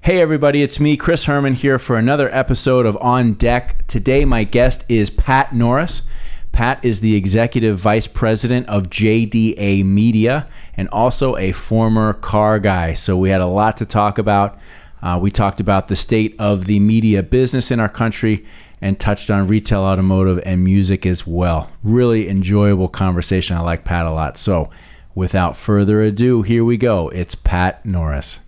Hey everybody, it's me, Chris Herman, here for another episode of On Deck. Today my guest is Pat Norris. Pat is the Executive Vice President of JDA.media and also a former car guy. So we had a lot to talk about. We talked about the state of the media business in our country and touched on retail, automotive, and music as well. Really enjoyable conversation. I like Pat a lot. So without further ado, here we go. It's Pat Norris.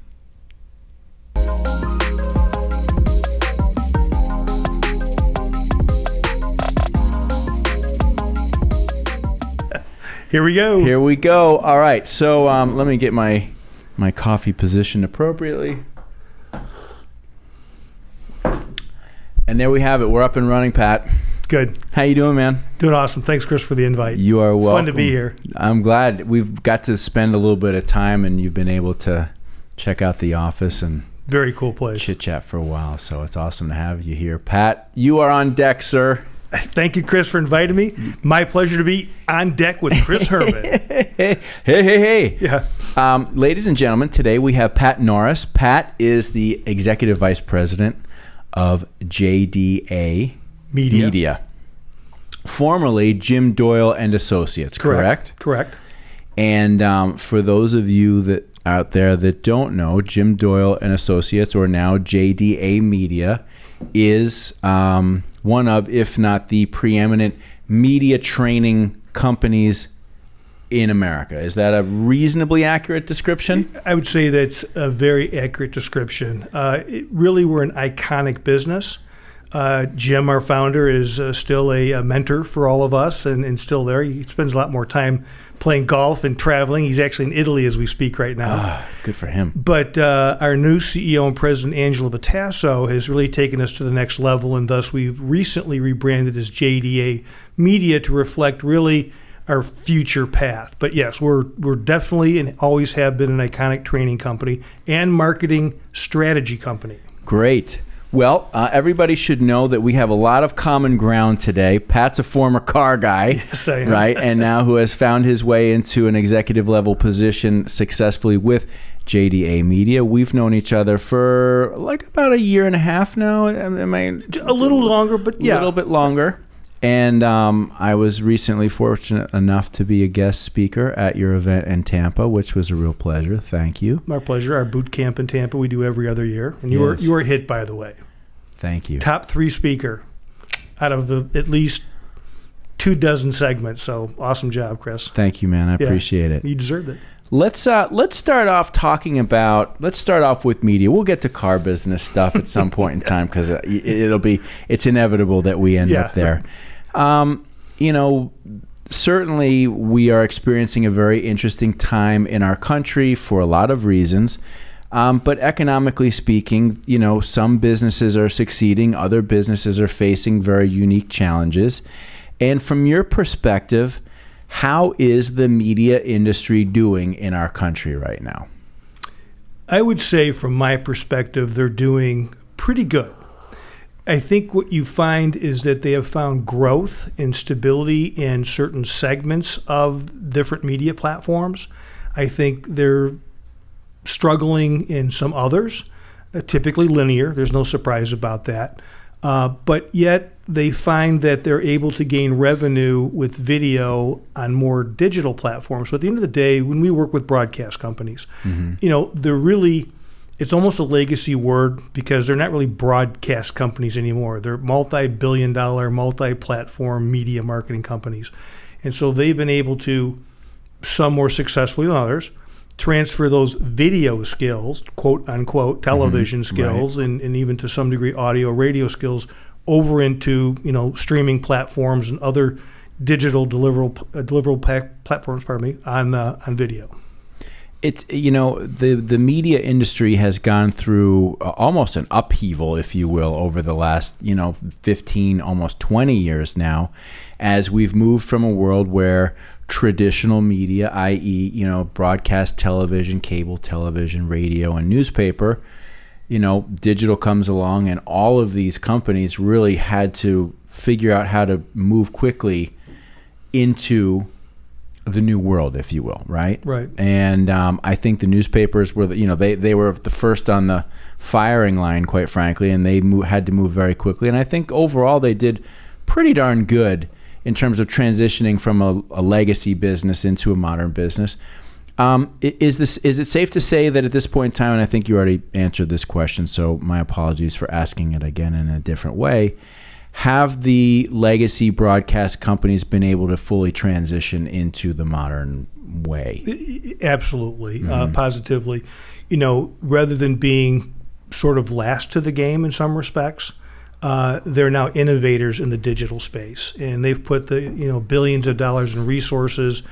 Here we go. Here we go. All right. So let me get my coffee positioned appropriately. And there we have it. We're up and running, Pat. Good. How you doing, man? Doing awesome. Thanks, Chris, for the invite. You are welcome. It's fun to be here. I'm glad. We've got to spend a little bit of time, and you've been able to check out the office and very cool place. Chit-chat for a while. So it's awesome to have you here. Pat, you are on deck, sir. Thank you, Chris, for inviting me. My pleasure to be on deck with Chris Herman. Hey. Yeah. Ladies and gentlemen, today we have Pat Norris. Pat is the Executive Vice President of JDA.media. Formerly Jim Doyle and Associates, correct? Correct. And for those of you that out there that don't know, Jim Doyle and Associates, or now JDA.media, is one of, if not the preeminent media training companies in America. Is that a reasonably accurate description? I would say that's a very accurate description. Really, we're an iconic business. Jim, our founder, is still a mentor for all of us and still there. He spends a lot more time playing golf and traveling. He's actually in Italy as we speak right now. Good for him. But our new CEO and president, Angela Battasso, has really taken us to the next level, and thus we've recently rebranded as JDA Media to reflect really our future path. But yes, we're definitely and always have been an iconic training company and marketing strategy company. Great. Well, everybody should know that we have a lot of common ground today. Pat's a former car guy, yes, I am. Right? And now who has found his way into an executive level position successfully with JDA.media. We've known each other for like about a year and a half now. Am I a little longer, but yeah. A little bit longer. And I was recently fortunate enough to be a guest speaker at your event in Tampa, which was a real pleasure. Thank you. My pleasure. Our boot camp in Tampa we do every other year. And you were a hit, by the way. Thank you. Top 3 speaker out of at least 24 segments. So awesome job, Chris. Thank you, man. I appreciate it. You deserved it. Let's start off with media. We'll get to car business stuff at some point in time because it's inevitable that we end up there. Certainly we are experiencing a very interesting time in our country for a lot of reasons. But economically speaking, some businesses are succeeding, other businesses are facing very unique challenges. And from your perspective, how is the media industry doing in our country right now? I would say from my perspective, they're doing pretty good. I think what you find is that they have found growth and stability in certain segments of different media platforms. I think they're struggling in some others, typically linear. There's no surprise about that. But yet they find that they're able to gain revenue with video on more digital platforms. So at the end of the day, when we work with broadcast companies, they're really, it's almost a legacy word because they're not really broadcast companies anymore. They're multi-billion-dollar, multi-platform media marketing companies. And so they've been able to, some more successfully than others, transfer those video skills, quote unquote, television skills, right, and even to some degree audio, radio skills over into streaming platforms and other digital deliverable platforms. On video. It's the media industry has gone through almost an upheaval, if you will, over the last 15, almost 20 years now, as we've moved from a world where traditional media, i.e., broadcast television, cable television, radio, and newspaper, digital comes along, and all of these companies really had to figure out how to move quickly into the new world, if you will, right? Right. And I think the newspapers were, they were the first on the firing line, quite frankly, and they had to move very quickly. And I think overall they did pretty darn good in terms of transitioning from a legacy business into a modern business. Is it safe to say that at this point in time, and I think you already answered this question, so my apologies for asking it again in a different way, have the legacy broadcast companies been able to fully transition into the modern way? Absolutely, positively. Rather than being sort of last to the game in some respects, they're now innovators in the digital space, and they've put the billions of dollars in resources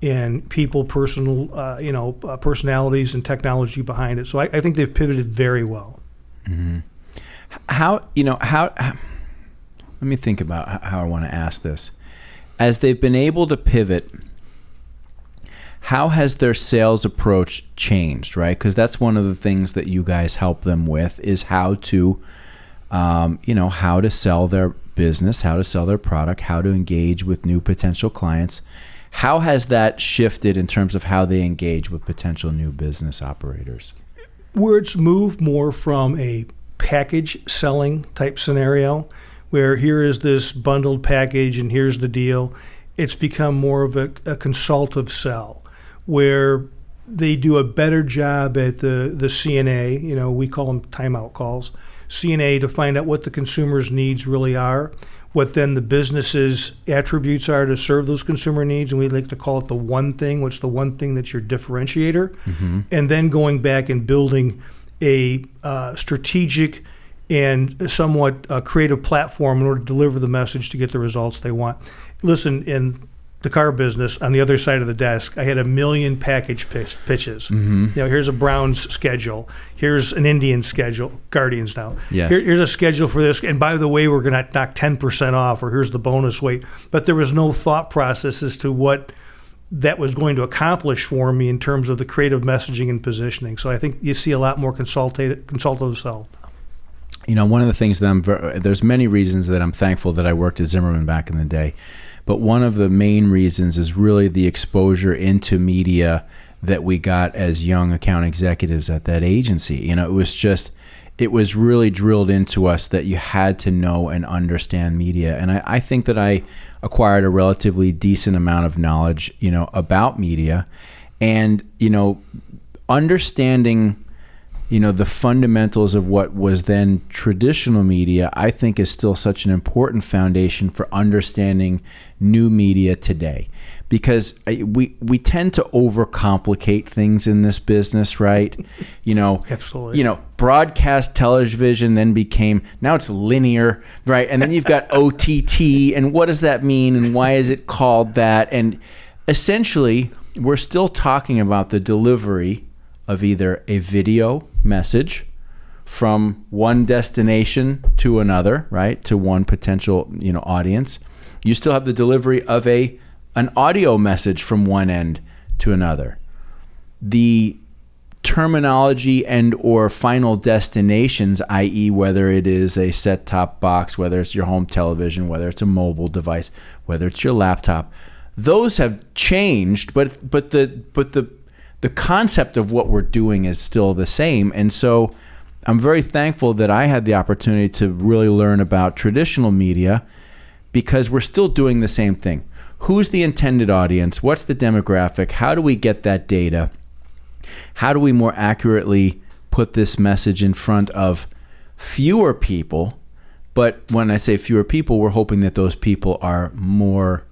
and personalities and technology behind it. So I think they've pivoted very well. Mm-hmm. Let me think about how I want to ask this. As they've been able to pivot, how has their sales approach changed, right? Because that's one of the things that you guys help them with, is how to, how to sell their business, how to sell their product, how to engage with new potential clients. How has that shifted in terms of how they engage with potential new business operators? Where it's moved more from a package selling type scenario, where here is this bundled package and here's the deal, it's become more of a consultative sell, where they do a better job at the CNA, we call them timeout calls, CNA, to find out what the consumer's needs really are, what then the business's attributes are to serve those consumer needs, and we like to call it the one thing, what's the one thing that's your differentiator, and then going back and building a strategic and somewhat creative platform in order to deliver the message to get the results they want. Listen, in the car business, on the other side of the desk, I had 1 million package pitches. Here's a Browns schedule. Here's an Indians schedule, Guardians now. Yes. Here's a schedule for this. And by the way, we're going to knock 10% off, or here's the bonus weight. But there was no thought process as to what that was going to accomplish for me in terms of the creative messaging and positioning. So I think you see a lot more consultative sell. One of the things that there's many reasons that I'm thankful that I worked at Zimmerman back in the day. But one of the main reasons is really the exposure into media that we got as young account executives at that agency. It was really drilled into us that you had to know and understand media. And I think that I acquired a relatively decent amount of knowledge, about media, and, understanding the fundamentals of what was then traditional media, I think, is still such an important foundation for understanding new media today. Because we tend to overcomplicate things in this business, right? Absolutely. Broadcast television then became, now it's linear, right? And then you've got OTT, and what does that mean, and why is it called that? And essentially, we're still talking about the delivery of either a video message from one destination to another, right, to one potential audience. You still have the delivery of an audio message from one end to another. The terminology and or final destinations, i.e. whether it is a set-top box, whether it's your home television, whether it's a mobile device, whether it's your laptop, those have changed, but the concept of what we're doing is still the same. And so I'm very thankful that I had the opportunity to really learn about traditional media, because we're still doing the same thing. Who's the intended audience? What's the demographic? How do we get that data? How do we more accurately put this message in front of fewer people? But when I say fewer people, we're hoping that those people are more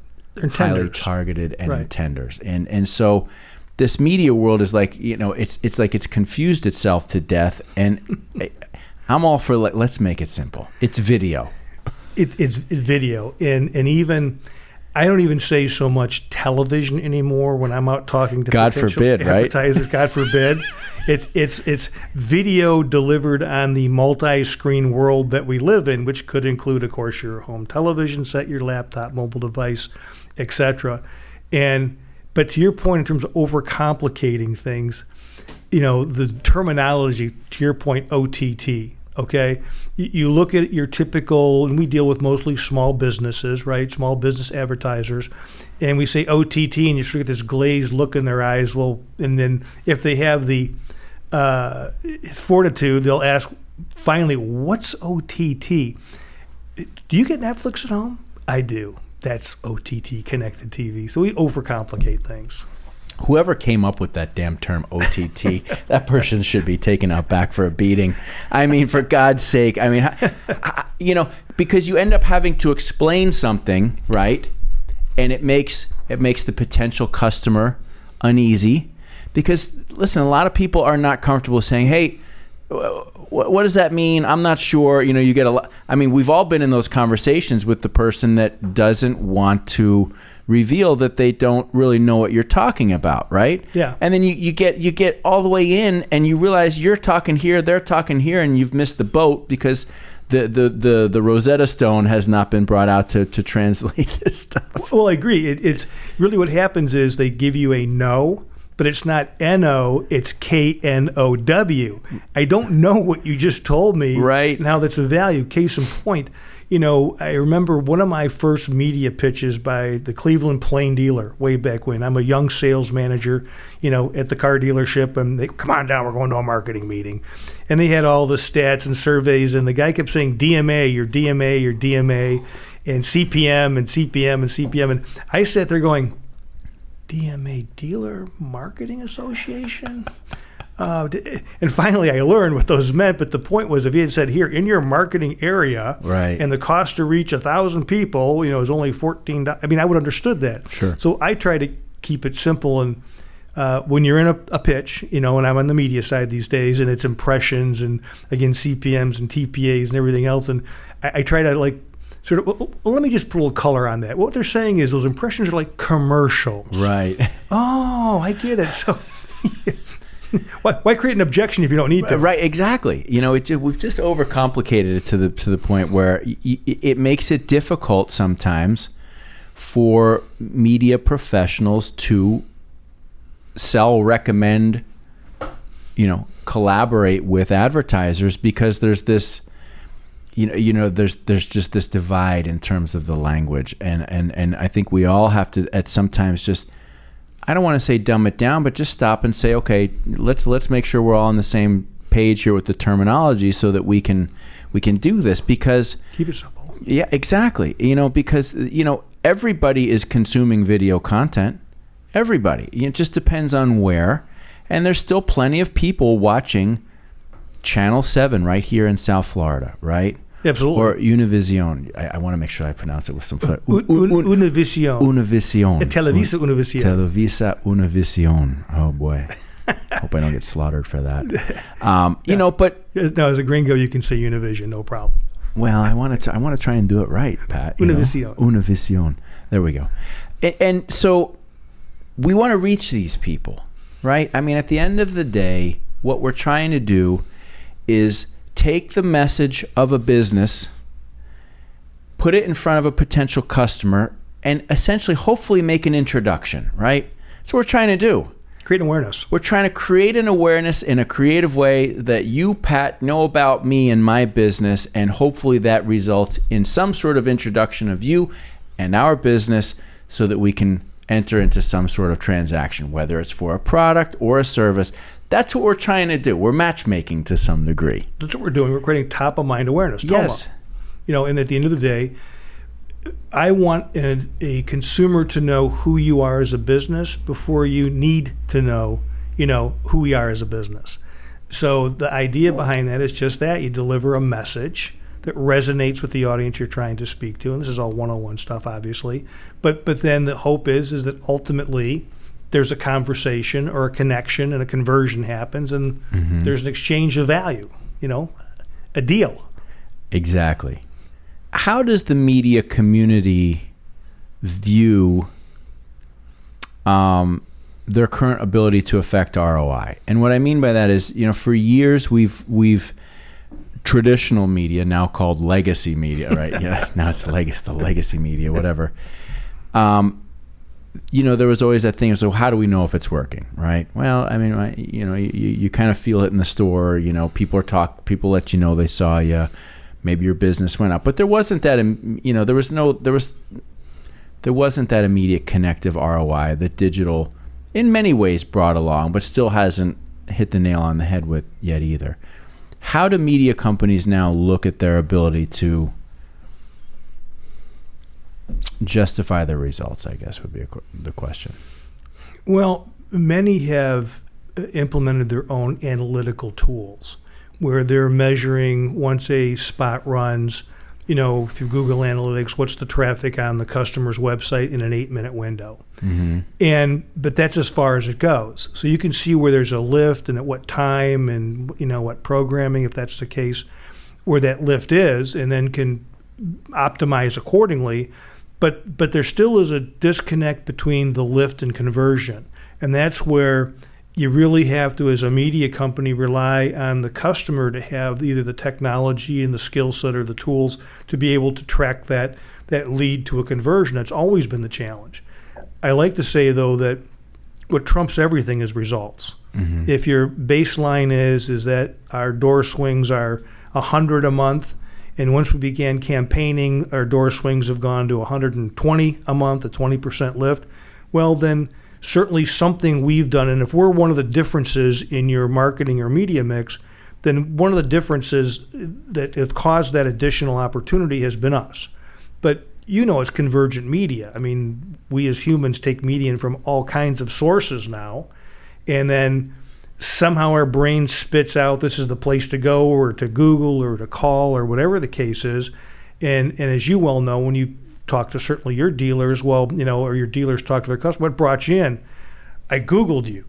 highly targeted and intenders. And so this media world is like, it's like it's confused itself to death. And I'm all for, let's make it simple. It's video. It's video. And even, I don't even say so much television anymore when I'm out talking to potential advertisers. God forbid. It's video delivered on the multi-screen world that we live in, which could include, of course, your home television set, your laptop, mobile device, etc. But to your point, in terms of overcomplicating things, the terminology, to your point, OTT, okay? You look at your typical, and we deal with mostly small businesses, right? Small business advertisers. and we say OTT, and you sort of get this glazed look in their eyes. Well, and then if they have the fortitude, they'll ask, finally, what's OTT? Do you get Netflix at home? I do. That's OTT, connected TV. So we overcomplicate things. Whoever came up with that damn term OTT, that person should be taken out back for a beating. I mean, for God's sake. I mean, because you end up having to explain something, right? And it makes the potential customer uneasy. Because, listen, a lot of people are not comfortable saying, hey, what does that mean? I'm not sure. You get a lot. I mean, we've all been in those conversations with the person that doesn't want to reveal that they don't really know what you're talking about, right? Yeah. And then you get all the way in, and you realize you're talking here, they're talking here, and you've missed the boat because the Rosetta Stone has not been brought out to translate this stuff. Well, I agree. It's really what happens is they give you a no, but it's not N-O, it's K-N-O-W. I don't know what you just told me. Right. And how that's of value. Case in point, I remember one of my first media pitches by the Cleveland Plain Dealer way back when. I'm a young sales manager, at the car dealership, and they come on down, we're going to a marketing meeting. And they had all the stats and surveys, and the guy kept saying DMA, your DMA, your DMA, and CPM and CPM and CPM. And I sat there going, DMA, Dealer Marketing Association? And finally I learned what those meant, but the point was, if he had said, here, in your marketing area, right, and the cost to reach 1,000 people, is only $14, I mean, I would have understood that. Sure. So I try to keep it simple, and when you're in a pitch, and I'm on the media side these days, and it's impressions, and again, CPMs and TPAs and everything else, and I try to sort of, well, let me just put a little color on that. What they're saying is those impressions are like commercials. Right. Oh, I get it. So why create an objection if you don't need to? Right, exactly. We've just overcomplicated it to the point where it makes it difficult sometimes for media professionals to sell, recommend, collaborate with advertisers, because there's this there's just this divide in terms of the language, and I think we all have to at sometimes just, I don't want to say dumb it down, but just stop and say, okay, let's make sure we're all on the same page here with the terminology so that we can do this, because keep it simple. Yeah, exactly. Because everybody is consuming video content. Everybody. It just depends on where, and there's still plenty of people watching Channel 7 right here in South Florida, right? Absolutely. Or Univision. I want to make sure I pronounce it with some flair. Univision. Univision. Televisa Univision. Televisa Univision. Oh boy. Hope I don't get slaughtered for that. But no, as a gringo, you can say Univision, no problem. Well, I want to try and do it right, Pat. Univision. Univision. There we go. And so we want to reach these people, right? I mean, at the end of the day, what we're trying to do is take the message of a business, put it in front of a potential customer, and essentially, hopefully, make an introduction, right? That's what we're trying to do. Create an awareness. We're trying to create an awareness in a creative way that you, Pat, know about me and my business, and hopefully that results in some sort of introduction of you and our business so that we can enter into some sort of transaction, whether it's for a product or a service. That's what we're trying to do. We're matchmaking to some degree. That's what we're doing. We're creating top-of-mind awareness. Yes. And at the end of the day, I want a consumer to know who you are as a business before you need to know, who we are as a business. So the idea behind that is just that. You deliver a message that resonates with the audience you're trying to speak to. And this is all one-on-one stuff, obviously. But then the hope is that ultimately there's a conversation or a connection and a conversion happens, and there's an exchange of value, a deal. Exactly. How does the media community view their current ability to affect ROI? And what I mean by that is, for years we've traditional media, now called legacy media, right? Yeah, now it's the legacy media, whatever. There was always that thing. So how do we know if it's working, right? Well, I mean, you kind of feel it in the store. People let you know they saw you. Maybe your business went up, but there wasn't that. there wasn't that immediate connective ROI that digital in many ways brought along, but still hasn't hit the nail on the head with yet either. How do media companies now look at their ability to justify their results, I guess would be the question. Well, many have implemented their own analytical tools where they're measuring once a spot runs, through Google Analytics, what's the traffic on the customer's website in an 8-minute window. Mm-hmm. But that's as far as it goes. So you can see where there's a lift and at what time and what programming, if that's the case, where that lift is, and then can optimize accordingly. But there still is a disconnect between the lift and conversion. And that's where you really have to, as a media company, rely on the customer to have either the technology and the skill set or the tools to be able to track that lead to a conversion. That's always been the challenge. I like to say, though, that what trumps everything is results. Mm-hmm. If your baseline is that our door swings are 100 a month, and once we began campaigning, our door swings have gone to 120 a month, a 20% lift, well, then certainly something we've done, and if we're one of the differences in your marketing or media mix, then one of the differences that have caused that additional opportunity has been us. But it's convergent media. I mean, we as humans take media from all kinds of sources now, and then somehow our brain spits out this is the place to go, or to Google, or to call, or whatever the case is. And as you well know, when you talk to certainly your dealers, or your dealers talk to their customer, what brought you in? I Googled you.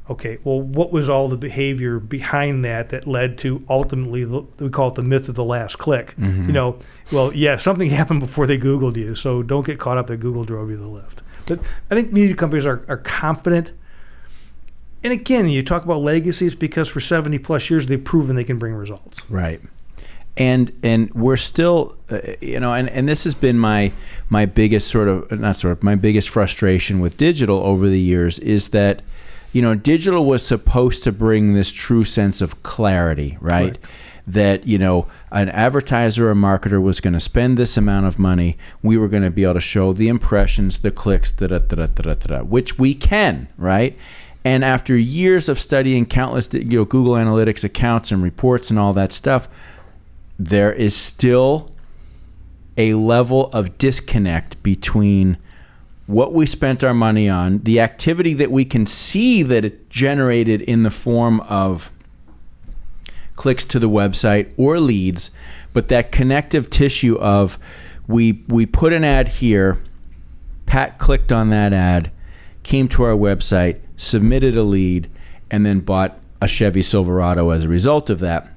Okay, well, what was all the behavior behind that led to ultimately, we call it the myth of the last click. Mm-hmm. Something happened before they Googled you, so don't get caught up that Google drove you the lift. But I think media companies are confident. And again, you talk about legacies because for 70 plus years, they've proven they can bring results. Right. And we're still, and this has been my biggest my biggest frustration with digital over the years is that, digital was supposed to bring this true sense of clarity, right? That, an advertiser or marketer was going to spend this amount of money. We were going to be able to show the impressions, the clicks, which we can, right? And after years of studying countless, Google Analytics accounts and reports and all that stuff, there is still a level of disconnect between what we spent our money on, the activity that we can see that it generated in the form of clicks to the website or leads, but that connective tissue of we put an ad here, Pat clicked on that ad, came to our website, submitted a lead, and then bought a Chevy Silverado as a result of that.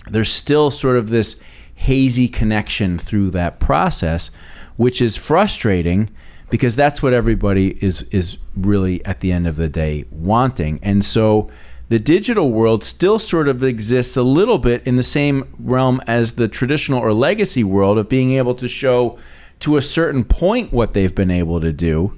There's still sort of this hazy connection through that process, which is frustrating because that's what everybody is really at the end of the day wanting. And so the digital world still sort of exists a little bit in the same realm as the traditional or legacy world of being able to show to a certain point what they've been able to do.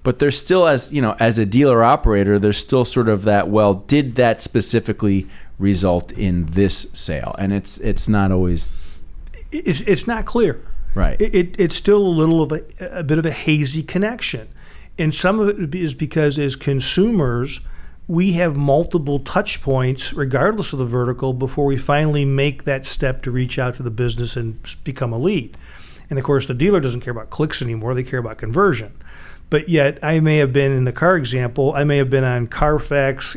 But there's still, as a dealer operator, there's still sort of that, well, did that specifically result in this sale? And it's not always... It's not clear. Right. It's still a little of a bit of a hazy connection. And some of it is because as consumers, we have multiple touch points, regardless of the vertical, before we finally make that step to reach out to the business and become a lead. And of course, the dealer doesn't care about clicks anymore. They care about conversion. But yet, I may have been, in the car example, I may have been on Carfax,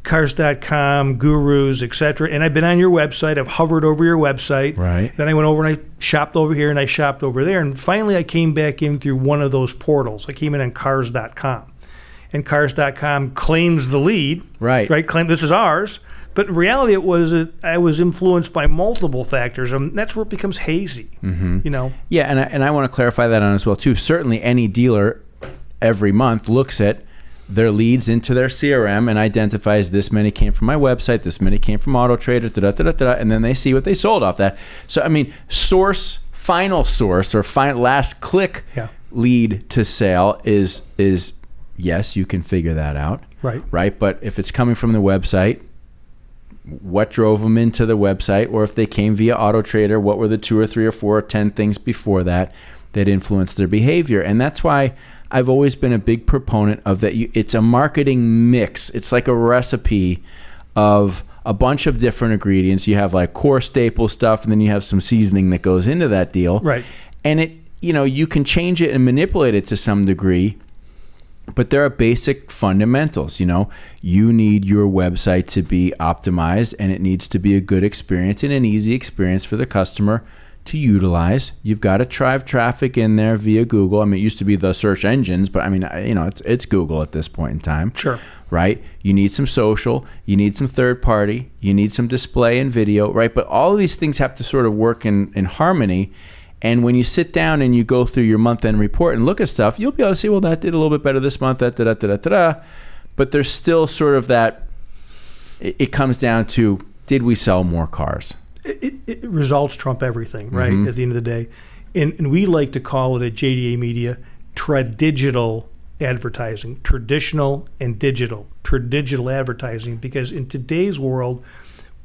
Cars.com, Gurus, etc. And I've been on your website. I've hovered over your website. Right. Then I went over and I shopped over here and I shopped over there. And finally, I came back in through one of those portals. I came in on Cars.com. And Cars.com claims the lead. Right. Claim this is ours. But in reality, I was influenced by multiple factors, and that's where it becomes hazy. Mm-hmm. Yeah, and I want to clarify that on as well too. Certainly, any dealer every month looks at their leads into their CRM and identifies this many came from my website, this many came from Auto Trader, and then they see what they sold off that. So I mean, final source, or last click lead to sale is yes, you can figure that out. Right. But if it's coming from the website, what drove them into the website, or if they came via Auto Trader, what were the 2 or 3 or 4 or 10 things before that? that influence their behavior. And that's why I've always been a big proponent of that. It's a marketing mix. It's like a recipe of a bunch of different ingredients. You have like core staple stuff, and then you have some seasoning that goes into that deal. Right. And it, you can change it and manipulate it to some degree, but there are basic fundamentals. You need your website to be optimized, and it needs to be a good experience and an easy experience for the customer to utilize. You've got to drive traffic in there via Google. I mean, it used to be the search engines, but I mean, it's Google at this point in time. Sure. Right? You need some social, you need some third party, you need some display and video, right? But all of these things have to sort of work in harmony. And when you sit down and you go through your month-end report and look at stuff, you'll be able to see, well, that did a little bit better this month, but there's still sort of that, it comes down to, did we sell more cars? Results trump everything, right? At the end of the day. And we like to call it at JDA Media tradigital advertising, traditional and digital, tradigital advertising, because in today's world,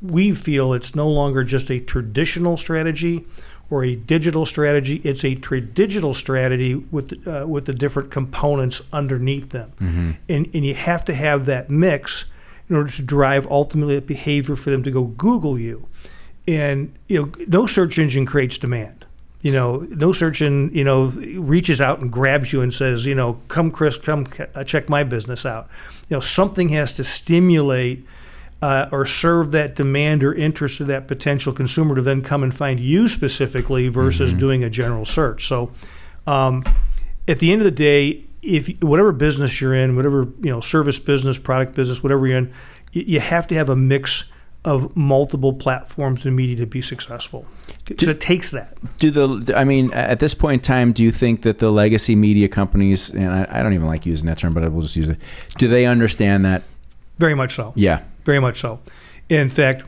we feel it's no longer just a traditional strategy or a digital strategy. It's a tradigital strategy with the different components underneath them. And you have to have that mix in order to drive ultimately that behavior for them to go Google you. And no search engine creates demand. No search engine reaches out and grabs you and says, come Chris, come check my business out. Something has to stimulate or serve that demand or interest of that potential consumer to then come and find you specifically versus doing a general search. So at the end of the day, if whatever business you're in, whatever service business, product business, whatever you're in, you have to have a mix of multiple platforms and media to be successful. So it takes that. At this point in time, do you think that the legacy media companies, and I don't even like using that term, but I will just use it, do they understand that? Very much so. Yeah. Very much so. In fact,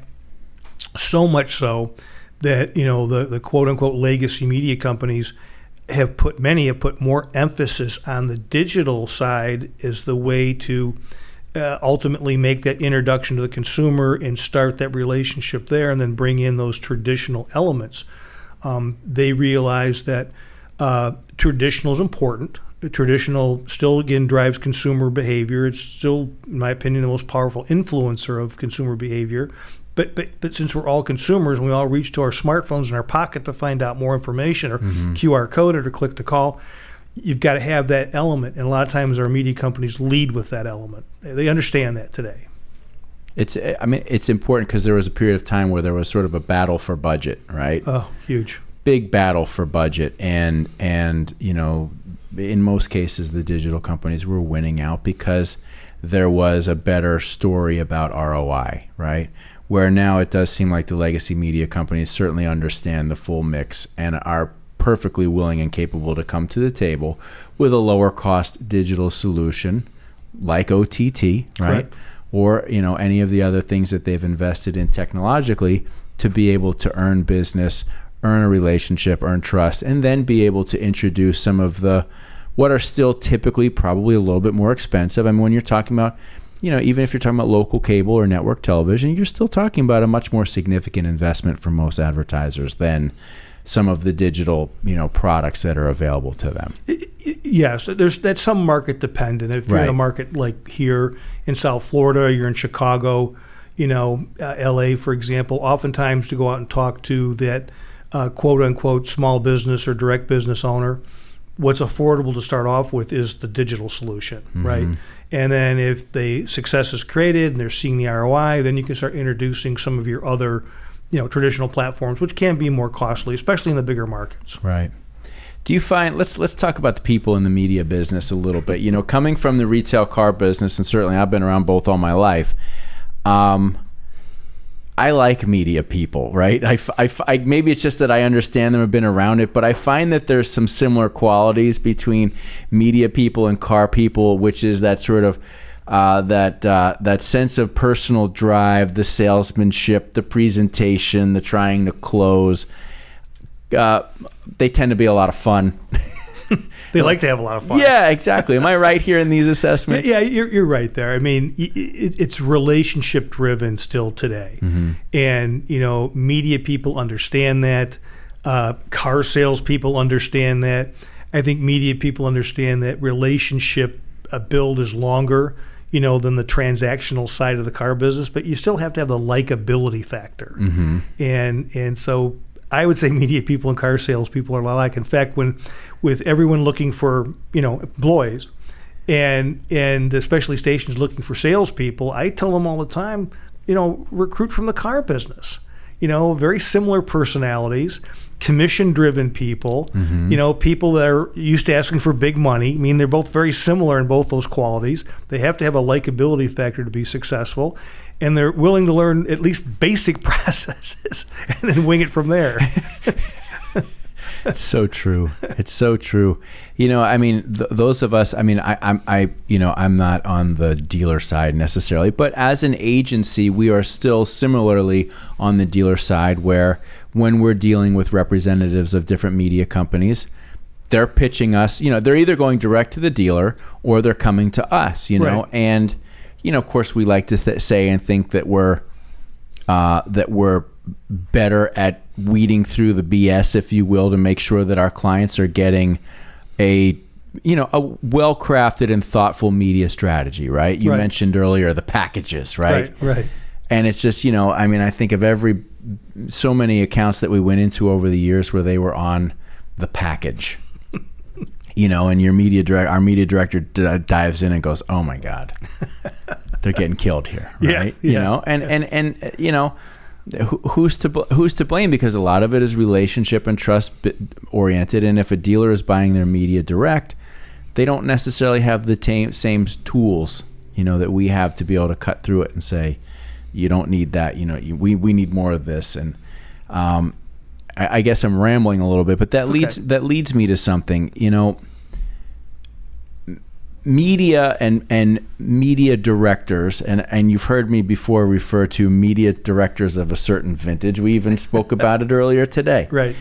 so much so that, the quote unquote legacy media companies have put more emphasis on the digital side as the way to ultimately make that introduction to the consumer and start that relationship there, and then bring in those traditional elements. They realize that traditional is important. Traditional still, again, drives consumer behavior. It's still, in my opinion, the most powerful influencer of consumer behavior. But since we're all consumers and we all reach to our smartphones in our pocket to find out more information, or QR code it or click to call, you've got to have that element. And a lot of times our media companies lead with that element. They understand that today. It's important because there was a period of time where there was sort of a battle for budget, right? Oh, huge. Big battle for budget. And in most cases, the digital companies were winning out because there was a better story about ROI, right? Where now it does seem like the legacy media companies certainly understand the full mix and are perfectly willing and capable to come to the table with a lower cost digital solution like OTT, right? Correct. Or any of the other things that they've invested in technologically to be able to earn business, earn a relationship, earn trust, and then be able to introduce some of the what are still typically probably a little bit more expensive. I mean, when you're talking about, even if you're talking about local cable or network television, you're still talking about a much more significant investment for most advertisers than some of the digital, products that are available to them. Yes, that's some market dependent. If you're in a market like here in South Florida, you're in Chicago, LA, for example, oftentimes to go out and talk to that quote unquote small business or direct business owner, what's affordable to start off with is the digital solution, right? And then if the success is created and they're seeing the ROI, then you can start introducing some of your other traditional platforms, which can be more costly, especially in the bigger markets. Right. Do you find, let's talk about the people in the media business a little bit. Coming from the retail car business, and certainly I've been around both all my life, I like media people, right? I maybe it's just that I understand them, I've been around it, but I find that there's some similar qualities between media people and car people, which is that sort of that sense of personal drive, the salesmanship, the presentation, the trying to close. They tend to be a lot of fun. They like to have a lot of fun. Yeah, exactly. Am I right here in these assessments? Yeah, you're right there. I mean, it's relationship driven still today. And, media people understand that. Car salespeople understand that. I think media people understand that relationship build is longer, than the transactional side of the car business, but you still have to have the likability factor. Mm-hmm. And so I would say media people and car sales people are alike. In fact, with everyone looking for, employees and especially stations looking for salespeople, I tell them all the time, recruit from the car business. Very similar personalities, commission-driven people, people that are used to asking for big money. I mean, they're both very similar in both those qualities. They have to have a likability factor to be successful, and they're willing to learn at least basic processes and then wing it from there. It's so true. It's so true. Those of us, I'm not on the dealer side necessarily, but as an agency, we are still similarly on the dealer side where when we're dealing with representatives of different media companies, they're pitching us, they're either going direct to the dealer or they're coming to us, Right. And, of course, we like to say and think that we're better at weeding through the BS, if you will, to make sure that our clients are getting a well-crafted and thoughtful media strategy, right? You Right. mentioned earlier the packages, right? Right. And it's just, I think of so many accounts that we went into over the years where they were on the package, and our media director dives in and goes, "Oh my God, they're getting killed here," right? Yeah. And who's to blame? Because a lot of it is relationship and trust oriented, and if a dealer is buying their media direct, they don't necessarily have the same tools, that we have to be able to cut through it and say, you don't need that, we need more of this. And I guess I'm rambling a little bit, but that leads me to something, media and media directors, and you've heard me before refer to media directors of a certain vintage. We even spoke about it earlier today. Right.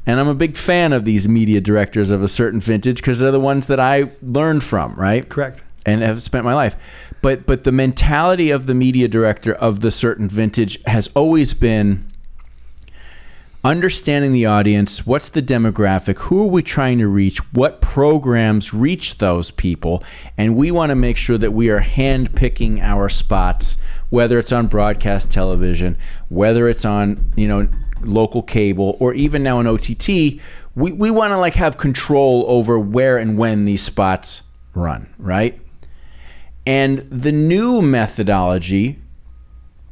And I'm a big fan of these media directors of a certain vintage because they're the ones that I learned from, right? Correct. And have spent my life. But the mentality of the media director of the certain vintage has always been understanding the audience, what's the demographic, who are we trying to reach, what programs reach those people, and we want to make sure that we are hand-picking our spots, whether it's on broadcast television, whether it's on local cable, or even now on OTT. We want to have control over where and when these spots run, right? And the new methodology,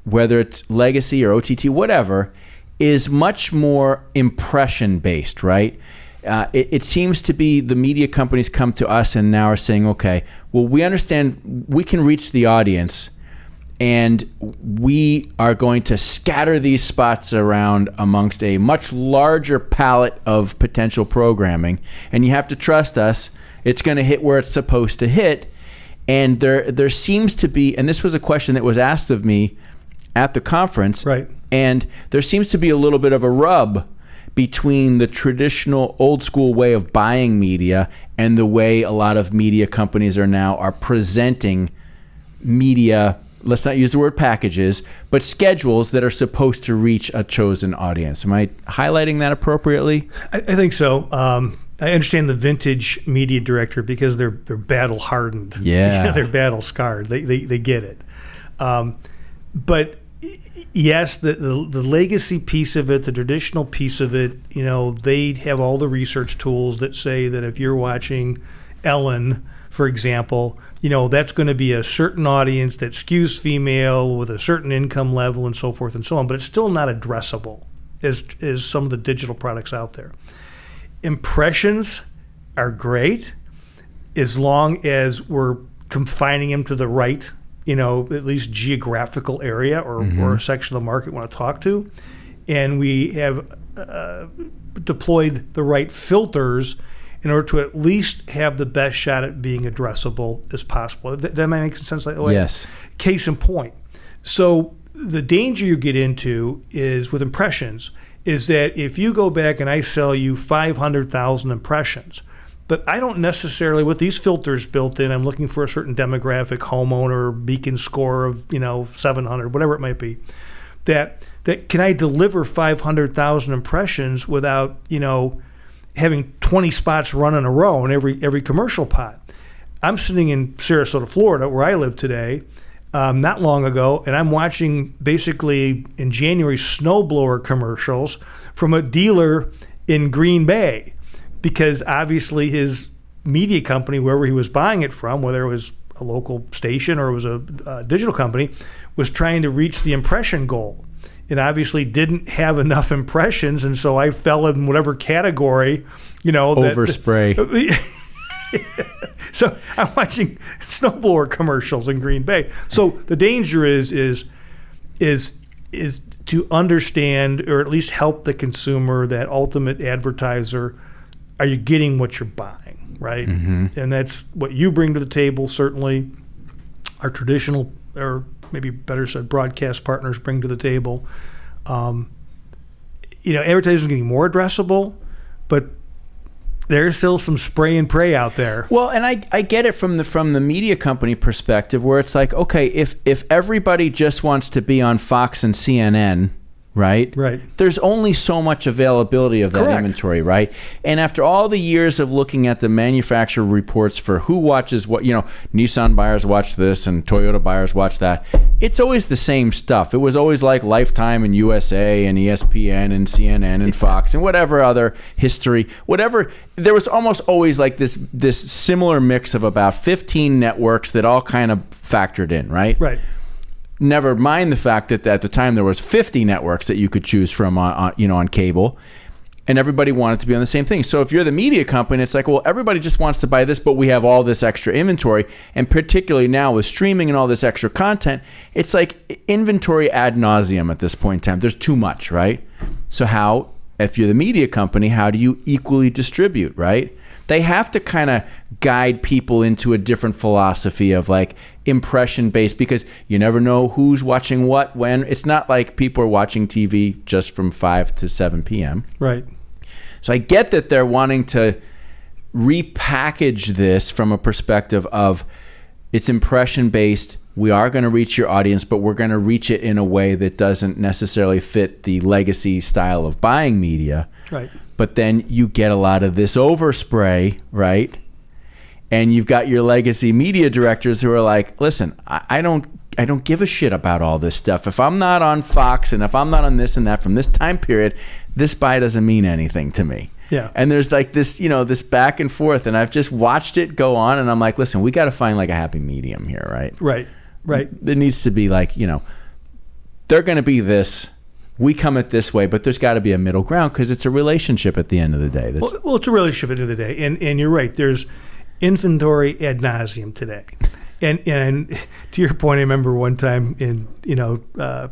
whether it's legacy or OTT, whatever, is much more impression based, right? It seems to be the media companies come to us and now are saying, okay, well, we understand we can reach the audience and we are going to scatter these spots around amongst a much larger palette of potential programming. And you have to trust us, it's going to hit where it's supposed to hit. And there seems to be, and this was a question that was asked of me at the conference, Right. And there seems to be a little bit of a rub between the traditional old school way of buying media and the way a lot of media companies are presenting media, let's not use the word packages, but schedules that are supposed to reach a chosen audience. Am I highlighting that appropriately? I think so. I understand the vintage media director because they're battle hardened. Yeah. They're battle scarred. They get it. But yes, the legacy piece of it, the traditional piece of it, they have all the research tools that say that if you're watching Ellen, for example, that's going to be a certain audience that skews female with a certain income level and so forth and so on. But it's still not addressable as some of the digital products out there. Impressions are great as long as we're confining them to the right, at least geographical area or a section of the market we want to talk to. And we have deployed the right filters in order to at least have the best shot at being addressable as possible. That might make sense that way? Yes. Case in point. So the danger you get into is with impressions is that if you go back and I sell you 500,000 impressions, but I don't necessarily, with these filters built in, I'm looking for a certain demographic, homeowner, beacon score of 700, whatever it might be, that that can I deliver 500,000 impressions without, having 20 spots run in a row in every commercial pot? I'm sitting in Sarasota, Florida, where I live today, not long ago, and I'm watching basically in January snowblower commercials from a dealer in Green Bay, because obviously his media company, wherever he was buying it from, whether it was a local station or it was a digital company, was trying to reach the impression goal, and obviously didn't have enough impressions, and so I fell in whatever category, overspray. So I'm watching snowblower commercials in Green Bay. So the danger is to understand, or at least help the consumer, that ultimate advertiser. Are you getting what you're buying, right? Mm-hmm. And that's what you bring to the table. Certainly, our traditional, or maybe better said, broadcast partners bring to the table. Advertising is getting more addressable, but there's still some spray and pray out there. Well, and I get it from the media company perspective, where it's like, okay, if everybody just wants to be on Fox and CNN, right? There's only so much availability of that inventory, right? And after all the years of looking at the manufacturer reports for who watches what, Nissan buyers watch this and Toyota buyers watch that, it's always the same stuff. It was always like Lifetime and USA and ESPN and CNN and Fox and whatever other history, whatever. There was almost always like this similar mix of about 15 networks that all kind of factored in, right? Right. Never mind the fact that at the time there was 50 networks that you could choose from on cable, and everybody wanted to be on the same thing. So if you're the media company, it's like, well, everybody just wants to buy this, but we have all this extra inventory, and particularly now with streaming and all this extra content, it's like inventory ad nauseum at this point in time. There's too much, right? So how, if you're the media company, how do you equally distribute, right? They have to kind of guide people into a different philosophy of like impression based, because you never know who's watching what when. It's not like people are watching TV just from 5 to 7 p.m. Right. So I get that they're wanting to repackage this from a perspective of it's impression based. We are going to reach your audience, but we're going to reach it in a way that doesn't necessarily fit the legacy style of buying media. Right. But then you get a lot of this overspray, right? And you've got your legacy media directors who are like, listen, I don't give a shit about all this stuff. If I'm not on Fox and if I'm not on this and that from this time period, this buy doesn't mean anything to me. Yeah. And there's like this, this back and forth, and I've just watched it go on, and I'm like, listen, we got to find like a happy medium here, right? Right. There needs to be like, they're going to be this. We come at this way, but there's got to be a middle ground, because it's a relationship at the end of the day. Well, it's a relationship at the end of the day, and you're right. There's inventory ad nauseum today, and to your point, I remember one time in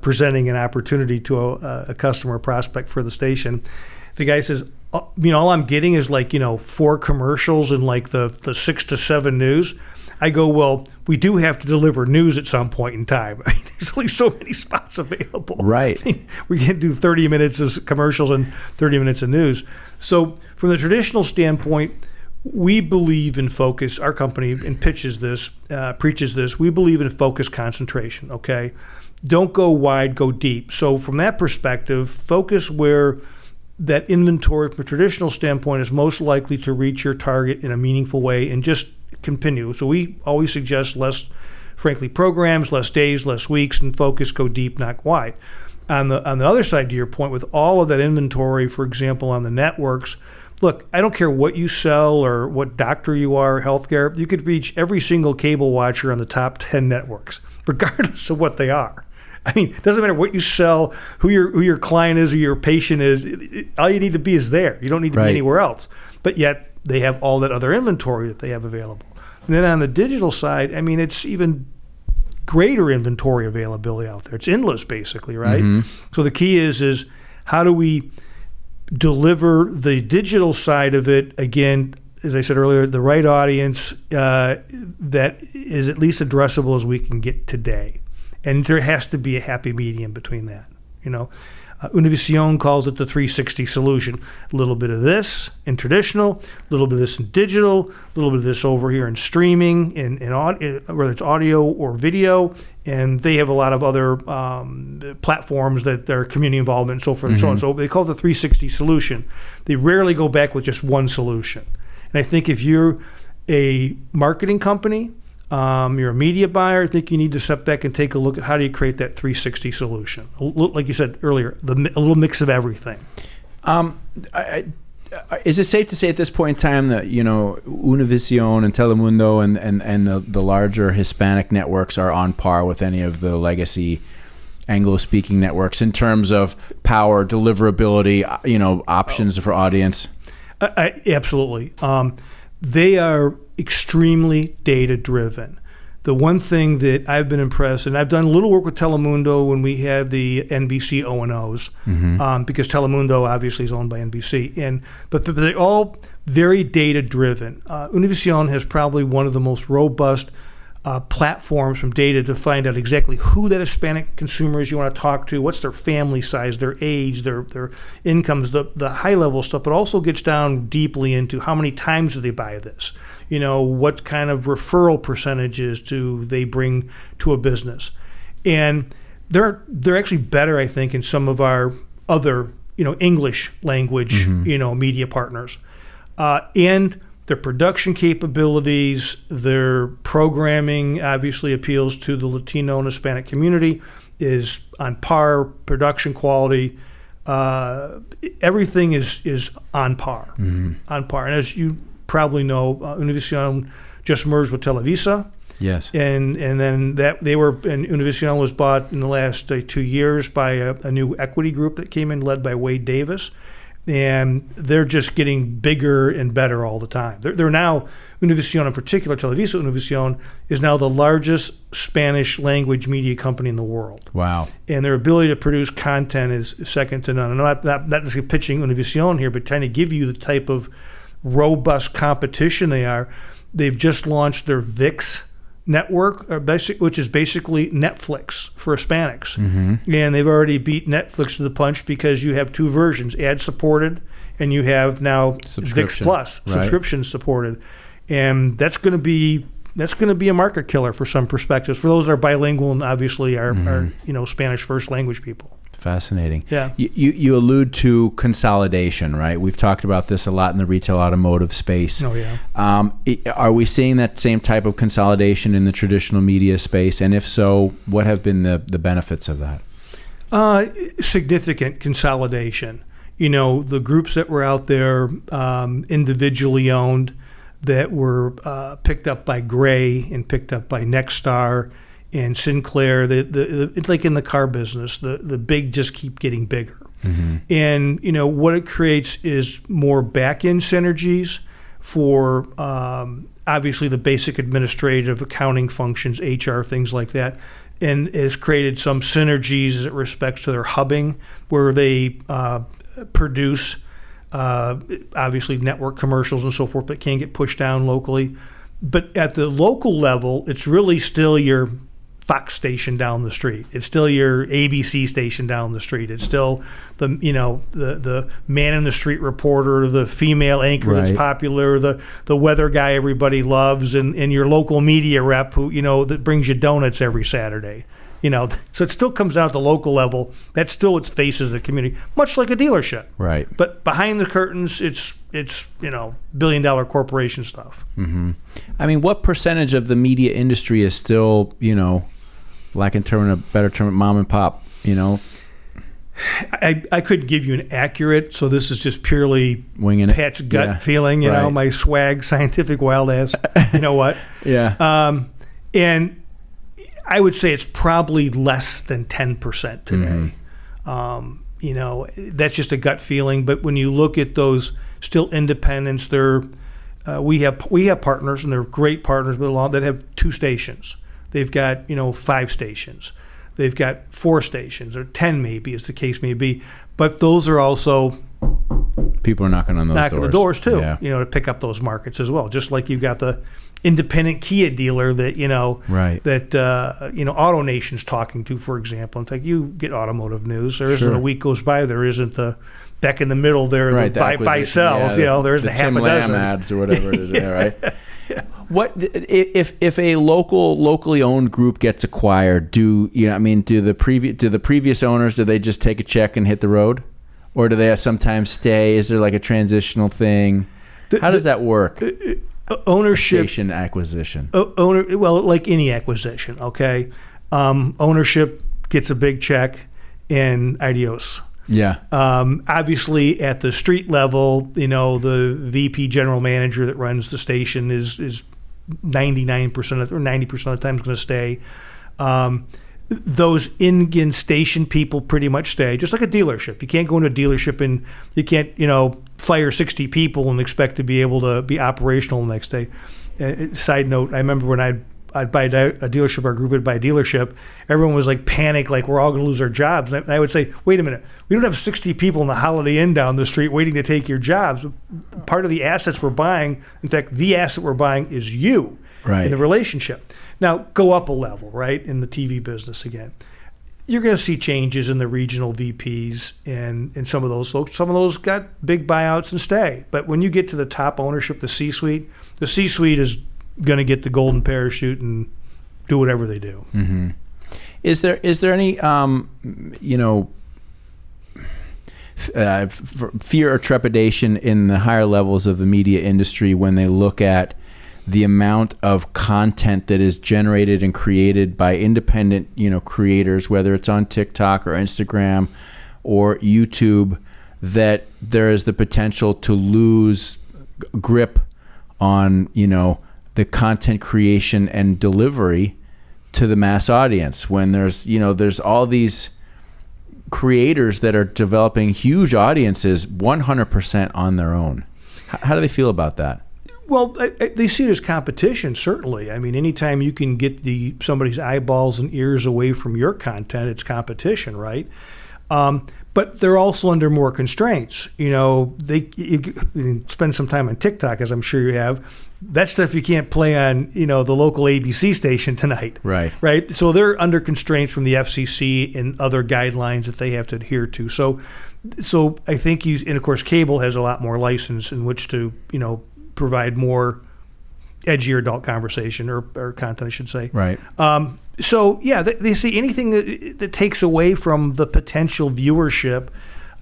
presenting an opportunity to a customer prospect for the station. The guy says, all I'm getting is like 4 commercials and like the 6 to 7 news. I go, well, we do have to deliver news at some point in time. I mean, there's only so many spots available. Right. We can't do 30 minutes of commercials and 30 minutes of news. So from the traditional standpoint, we believe in focus. Our company preaches this. We believe in focus concentration, okay? Don't go wide, go deep. So from that perspective, focus where that inventory from a traditional standpoint is most likely to reach your target in a meaningful way, and just continue. So we always suggest less, frankly, programs, less days, less weeks, and focus, go deep, not wide. On the other side, to your point, with all of that inventory, for example, on the networks, look, I don't care what you sell or what doctor you are, healthcare, you could reach every single cable watcher on the top 10 networks, regardless of what they are. I mean, it doesn't matter what you sell, who your client is or your patient is. All you need to be is there. You don't need to be anywhere else. But yet they have all that other inventory that they have available. And then on the digital side, I mean, it's even greater inventory availability out there. It's endless, basically, right? Mm-hmm. So the key is how do we deliver the digital side of it, again, as I said earlier, the right audience that is at least addressable as we can get today. And there has to be a happy medium between that. Univision calls it the 360 solution. A little bit of this in traditional, a little bit of this in digital, a little bit of this over here in streaming, whether it's audio or video. And they have a lot of other platforms that their community involvement and so forth and so on. So they call it the 360 solution. They rarely go back with just one solution. And I think if you're a marketing company, you're a media buyer, I think you need to step back and take a look at how do you create that 360 solution. Like you said earlier, a little mix of everything. Is it safe to say at this point in time that, Univision and Telemundo and the larger Hispanic networks are on par with any of the legacy Anglo-speaking networks in terms of power, deliverability, options for audience? Absolutely. They are extremely data-driven. The one thing that I've been impressed, and I've done a little work with Telemundo when we had the NBC O&Os, because Telemundo obviously is owned by NBC, but they're all very data-driven. Univision has probably one of the most robust platforms from data to find out exactly who that Hispanic consumer is you want to talk to, what's their family size, their age, their incomes, the high-level stuff, but also gets down deeply into how many times do they buy this. What kind of referral percentages do they bring to a business? And they're actually better, I think, in some of our other, English language, media partners. And their production capabilities, their programming obviously appeals to the Latino and Hispanic community, is on par. Production quality, everything is on par. On par. And as you probably know, Univision just merged with Televisa. Yes. And then Univision was bought in the last 2 years by a new equity group that came in, led by Wade Davis. And they're just getting bigger and better all the time. They're now, Univision in particular, Televisa Univision, is now the largest Spanish language media company in the world. Wow. And their ability to produce content is second to none. And I'm not just pitching Univision here, but trying to give you the type of robust competition they are. They've just launched their VIX network, which is basically Netflix for Hispanics. And they've already beat Netflix to the punch because you have two versions, ad-supported, and you have now VIX Plus, subscription supported. And that's going to be a market killer for some perspectives, for those that are bilingual and obviously are Spanish first language people. Fascinating. Yeah. You allude to consolidation, right? We've talked about this a lot in the retail automotive space. Oh, yeah. Are we seeing that same type of consolidation in the traditional media space? And if so, what have been the benefits of that? Significant consolidation. The groups that were out there individually owned that were picked up by Gray and picked up by Nexstar and Sinclair, it's like in the car business, the big just keep getting bigger. And, what it creates is more back-end synergies for obviously the basic administrative accounting functions, HR, things like that. And it has created some synergies as it respects to their hubbing, where they produce obviously network commercials and so forth, but can get pushed down locally. But at the local level, it's really still your Fox station down the street. It's still your ABC station down the street. It's still the man in the street reporter, the female anchor that's popular, the weather guy everybody loves, and your local media rep who that brings you donuts every Saturday. So it still comes down at the local level. That's still what faces the community, much like a dealership. Right. But behind the curtains, it's billion-dollar corporation stuff. I mean, what percentage of the media industry is still, lacking a better term, mom and pop? I couldn't give you an accurate, so this is just purely winging it. Pat's gut feeling, my swag, scientific wild ass. You know what? Yeah. And I would say it's probably less than 10% today. That's just a gut feeling. But when you look at those still independents, we have partners, and they're great partners that have 2 stations. They've got 5 stations. They've got 4 stations, or 10 maybe, as the case may be. But those are also people are knocking on the doors too. To pick up those markets as well. Just like you've got the independent Kia dealer that Right. that AutoNation's talking to, for example. In fact, you get automotive news. There isn't a week goes by there isn't the back in the middle there, right, the buy sells. There isn't the half Tim a dozen Lamb ads or whatever it is. Yeah, right. What if a locally owned group gets acquired? Do the previous owners, do they just take a check and hit the road, or do they sometimes stay? Is there like a transitional thing? How does that work? Ownership, Station acquisition. Well, like any acquisition, okay. Ownership gets a big check and adios. Yeah. Obviously, at the street level, the VP general manager that runs the station is 99% or 90% of the time is going to stay. Those in station people pretty much stay, just like a dealership. You can't go into a dealership and you can't, fire 60 people and expect to be able to be operational the next day. Side note, I remember when I'd buy a dealership, our group would buy a dealership, everyone was like panic, like we're all going to lose our jobs. And I would say, wait a minute, we don't have 60 people in the Holiday Inn down the street waiting to take your jobs. Part of the assets we're buying, in fact, the asset we're buying is you in the relationship. Now, go up a level, right, in the TV business again. You're going to see changes in the regional VPs and some of those folks. Some of those got big buyouts and stay. But when you get to the top ownership, the C-suite is going to get the golden parachute and do whatever they do. Mm-hmm. Is there any fear or trepidation in the higher levels of the media industry when they look at the amount of content that is generated and created by independent creators, whether it's on TikTok or Instagram or YouTube, that there is the potential to lose grip on the content creation and delivery to the mass audience, when there's all these creators that are developing huge audiences 100% on their own? How do they feel about that? Well, they see it as competition, certainly. I mean, anytime you can get somebody's eyeballs and ears away from your content, it's competition, right? But they're also under more constraints. You spend some time on TikTok, as I'm sure you have. That stuff you can't play on, the local ABC station tonight. Right. Right. So they're under constraints from the FCC and other guidelines that they have to adhere to. So I think and of course, cable has a lot more license in which to, provide more edgier adult conversation or content, I should say. Right. So yeah, they see anything that takes away from the potential viewership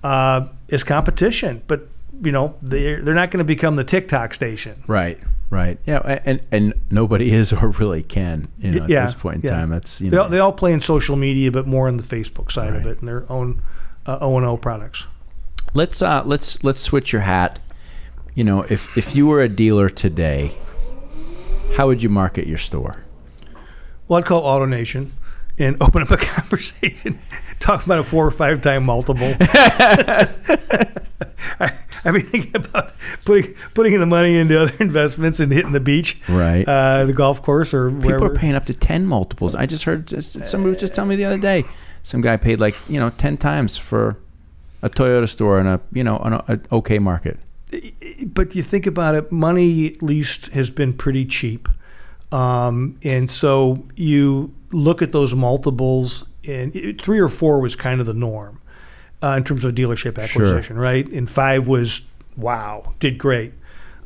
as competition, but they're not going to become the TikTok station. Right. Yeah, and nobody is or really can. At this point in time, that's they all play in social media, but more on the Facebook side of it and their own O&O products. Let's switch your hat. If you were a dealer today, how would you market your store? Well, I'd call AutoNation and open up a conversation, talk about a 4 or 5 time multiple. I've been thinking about putting the money into other investments and hitting the beach, right? The golf course or wherever. People are paying up to 10 multiples. I just heard somebody was just telling me the other day, some guy paid 10 times for a Toyota store in an okay market. But you think about it, money at least has been pretty cheap. And so you look at those multiples, and 3 or 4 was kind of the norm in terms of dealership acquisition, right? And 5 was, wow, did great.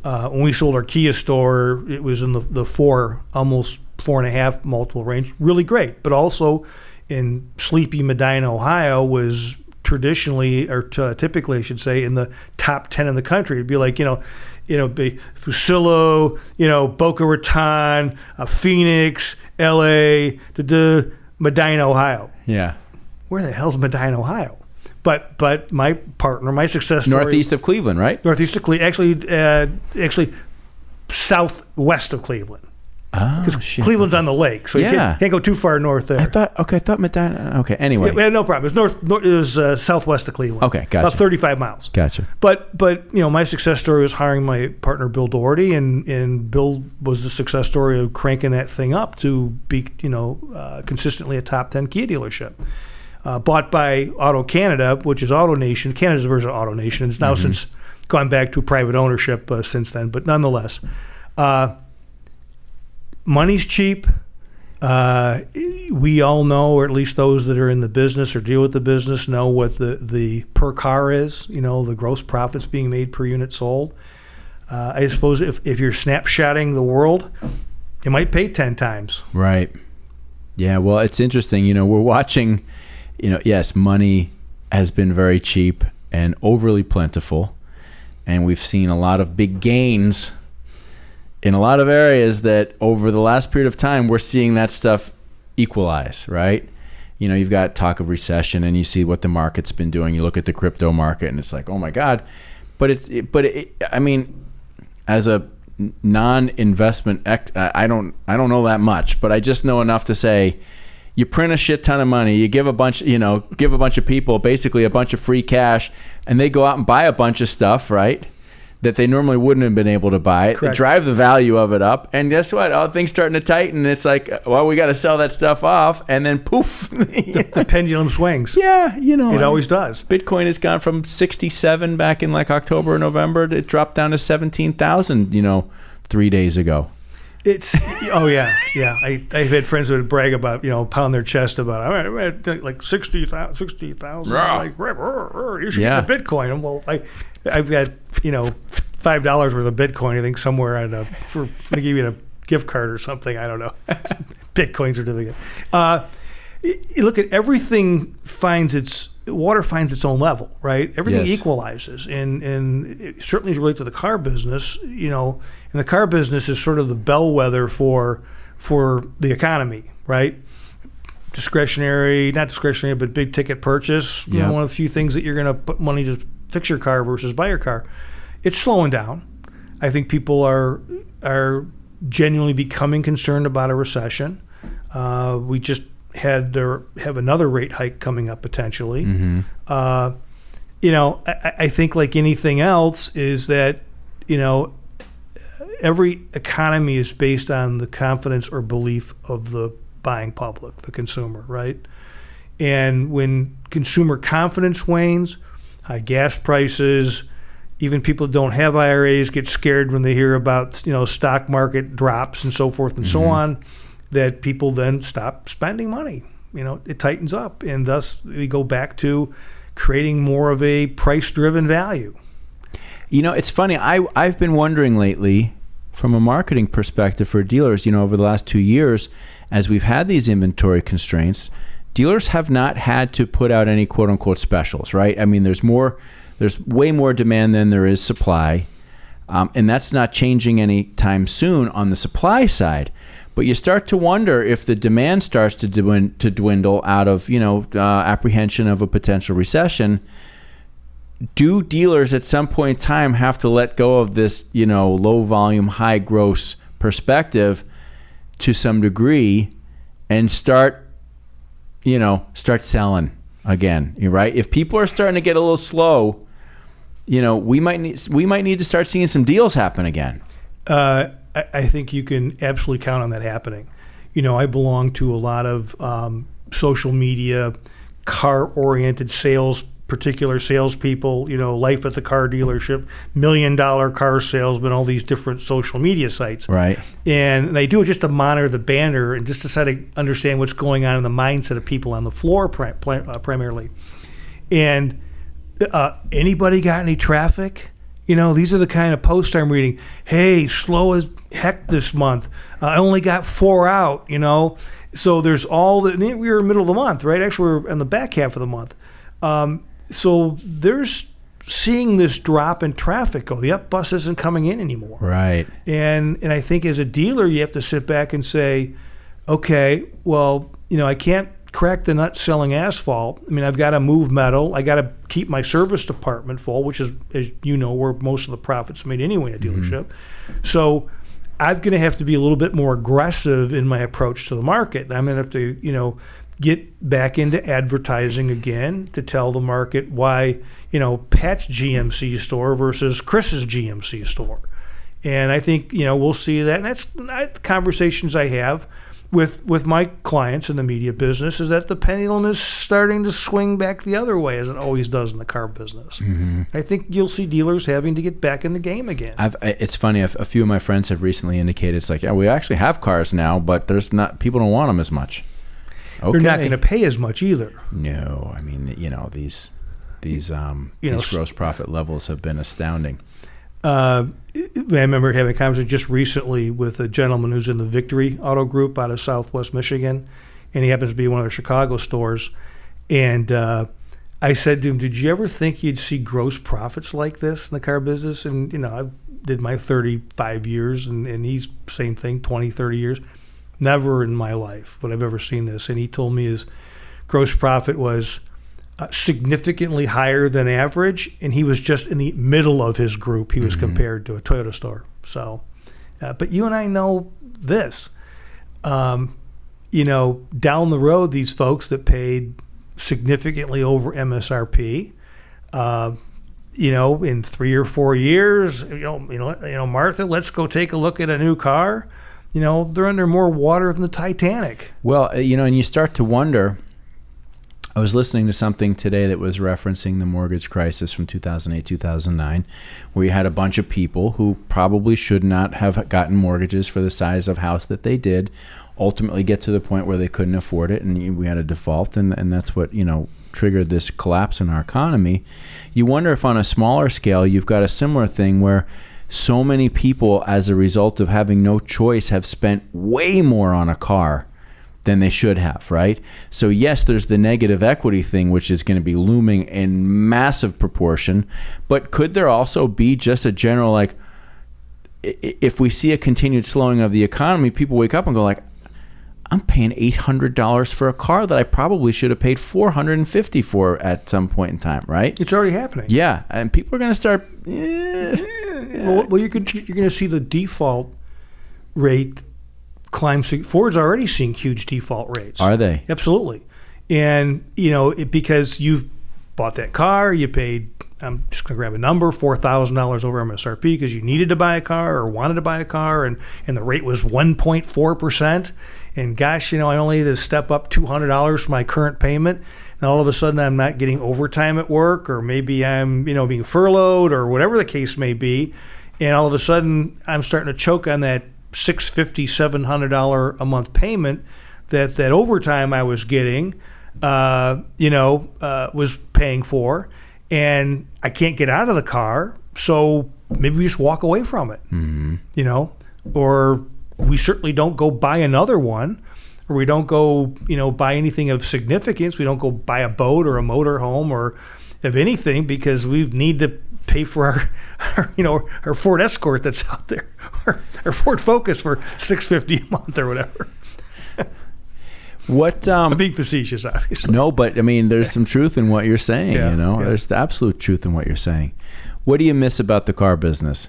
When we sold our Kia store, it was in the 4, almost 4.5 multiple range, really great. But also in sleepy Medina, Ohio, was traditionally, or typically, I should say, in the top 10 in the country. It'd be like, Fusillo, Boca Raton, Phoenix, LA, Medina, Ohio. Yeah. Where the hell's Medina, Ohio? But my partner, my success story. Northeast of Cleveland, right? Northeast of Cleveland. Actually, southwest of Cleveland. Oh, shit. Cleveland's on the lake, so you can't go too far north there. I thought Medina. Okay, anyway. Yeah, no problem. It was southwest of Cleveland. Okay, gotcha. About 35 miles. Gotcha. But my success story was hiring my partner Bill Doherty, and Bill was the success story of cranking that thing up to be consistently a top 10 Kia dealership. Bought by Auto Canada, which is AutoNation, Canada's version of AutoNation. It's now since gone back to private ownership since then, but nonetheless. money's cheap. We all know, or at least those that are in the business or deal with the business know what the per car is, the gross profits being made per unit sold. I suppose if you're snapshotting the world, you might pay 10 times. Right. Yeah, well, it's interesting. We're watching, yes, money has been very cheap and overly plentiful. And we've seen a lot of big gains in a lot of areas that over the last period of time, we're seeing that stuff equalize, right? You've got talk of recession and you see what the market's been doing. You look at the crypto market and it's like, oh my God. But I mean, as a non-investment, I don't know that much, but I just know enough to say, you print a shit ton of money, you give a bunch of people basically a bunch of free cash, and they go out and buy a bunch of stuff, right? That they normally wouldn't have been able to buy. Correct. Drive the value of it up, and guess what? Oh, things starting to tighten. It's like, well, we got to sell that stuff off, and then poof, the pendulum swings. Yeah, it always does. Bitcoin has gone from 67 back in like October or November. It dropped down to 17,000. 3 days ago. It's I've had friends who would brag about pound their chest about I'm at like 60,000. Like you should get the Bitcoin. And well, I've got $5 worth of Bitcoin. I think somewhere for to give you a gift card or something. I don't know. Bitcoin certificate. You look at everything water finds its own level, right? Everything equalizes, and it certainly related to the car business. And the car business is sort of the bellwether for the economy, right? Not discretionary, but big ticket purchase. One of the few things that you're going to put money to fix your car versus buy your car. It's slowing down. I think people are genuinely becoming concerned about a recession. We just have another rate hike coming up potentially. Mm-hmm. I think like anything else is that, every economy is based on the confidence or belief of the buying public, the consumer, right? And when consumer confidence wanes, high gas prices, even people that don't have IRAs get scared when they hear about, stock market drops and so forth and so on, that people then stop spending money. It tightens up, and thus we go back to creating more of a price-driven value. It's funny. I've been wondering lately, from a marketing perspective for dealers, over the last 2 years, as we've had these inventory constraints, dealers have not had to put out any quote-unquote specials, right? I mean, there's way more demand than there is supply, and that's not changing anytime soon on the supply side. But you start to wonder if the demand starts to dwindle out of apprehension of a potential recession. Do dealers at some point in time have to let go of this low volume, high gross perspective to some degree and start selling again, right? If people are starting to get a little slow, we might need to start seeing some deals happen again. I think you can absolutely count on that happening. I belong to a lot of social media, car-oriented particular salespeople, life at the car dealership, $1 million car salesman, all these different social media sites. Right. And they do it just to monitor the banner and just to try to understand what's going on in the mindset of people on the floor primarily. And anybody got any traffic? These are the kind of posts I'm reading. Hey, slow as heck this month. I only got 4 out, So there's we were in the middle of the month, right? Actually, we're in the back half of the month. So there's seeing this drop in traffic. The up bus isn't coming in anymore. Right. And I think as a dealer, you have to sit back and say, okay, well, I can't crack the nut selling asphalt. I mean, I've got to move metal. I got to keep my service department full, which is, as you know, where most of the profits are made anyway in a dealership. Mm-hmm. So I'm going to have to be a little bit more aggressive in my approach to the market. I'm going to have to, get back into advertising again to tell the market why, Pat's GMC store versus Chris's GMC store. And I think, we'll see that. And that's not the conversations I have. with my clients in the media business is that the pendulum is starting to swing back the other way, as it always does in the car business. Mm-hmm. I think you'll see dealers having to get back in the game again. It's funny. A few of my friends have recently indicated it's like, yeah, we actually have cars now, but people don't want them as much. Okay. They're not going to pay as much either. No, I mean, these gross profit levels have been astounding. I remember having a conversation just recently with a gentleman who's in the Victory Auto Group out of Southwest Michigan, and he happens to be one of their Chicago stores. And I said to him, "Did you ever think you'd see gross profits like this in the car business?" And I did my 35 years, and he's same thing, 20, 30 years. Never in my life would I've ever seen this. And he told me his gross profit was significantly higher than average, and he was just in the middle of his group. He was compared to a Toyota store. So, but you and I know this. Down the road, these folks that paid significantly over MSRP, in 3 or 4 years, Martha, let's go take a look at a new car. They're under more water than the Titanic. Well, and you start to wonder. I was listening to something today that was referencing the mortgage crisis from 2008, 2009, where you had a bunch of people who probably should not have gotten mortgages for the size of house that they did, ultimately get to the point where they couldn't afford it, and we had a default, and that's what, triggered this collapse in our economy. You wonder if on a smaller scale, you've got a similar thing where so many people, as a result of having no choice, have spent way more on a car than they should have, right? So yes, there's the negative equity thing, which is going to be looming in massive proportion, but could there also be just a general, like, if we see a continued slowing of the economy, people wake up and go like, I'm paying $800 for a car that I probably should have paid $450 for at some point in time, right? It's already happening. Yeah, and people are going to start. Well, you're going to see the default rate climb. Ford's already seeing huge default rates. Are they? Absolutely. And, because you've bought that car, you paid, I'm just going to grab a number, $4,000 over MSRP because you needed to buy a car or wanted to buy a car, and the rate was 1.4%. And gosh, I only need to step up $200 for my current payment. And all of a sudden I'm not getting overtime at work, or maybe I'm, being furloughed, or whatever the case may be. And all of a sudden I'm starting to choke on that $650, $700 a month payment that overtime I was getting, was paying for, and I can't get out of the car. So maybe we just walk away from it, or we certainly don't go buy another one, or we don't go, buy anything of significance. We don't go buy a boat or a motor home or of anything, because we need to pay for our Ford Escort that's out there, or Ford Focus for $650 a month or whatever. I'm being facetious, obviously. No, but I mean, there's some truth in what you're saying. Yeah. There's the absolute truth in what you're saying. What do you miss about the car business?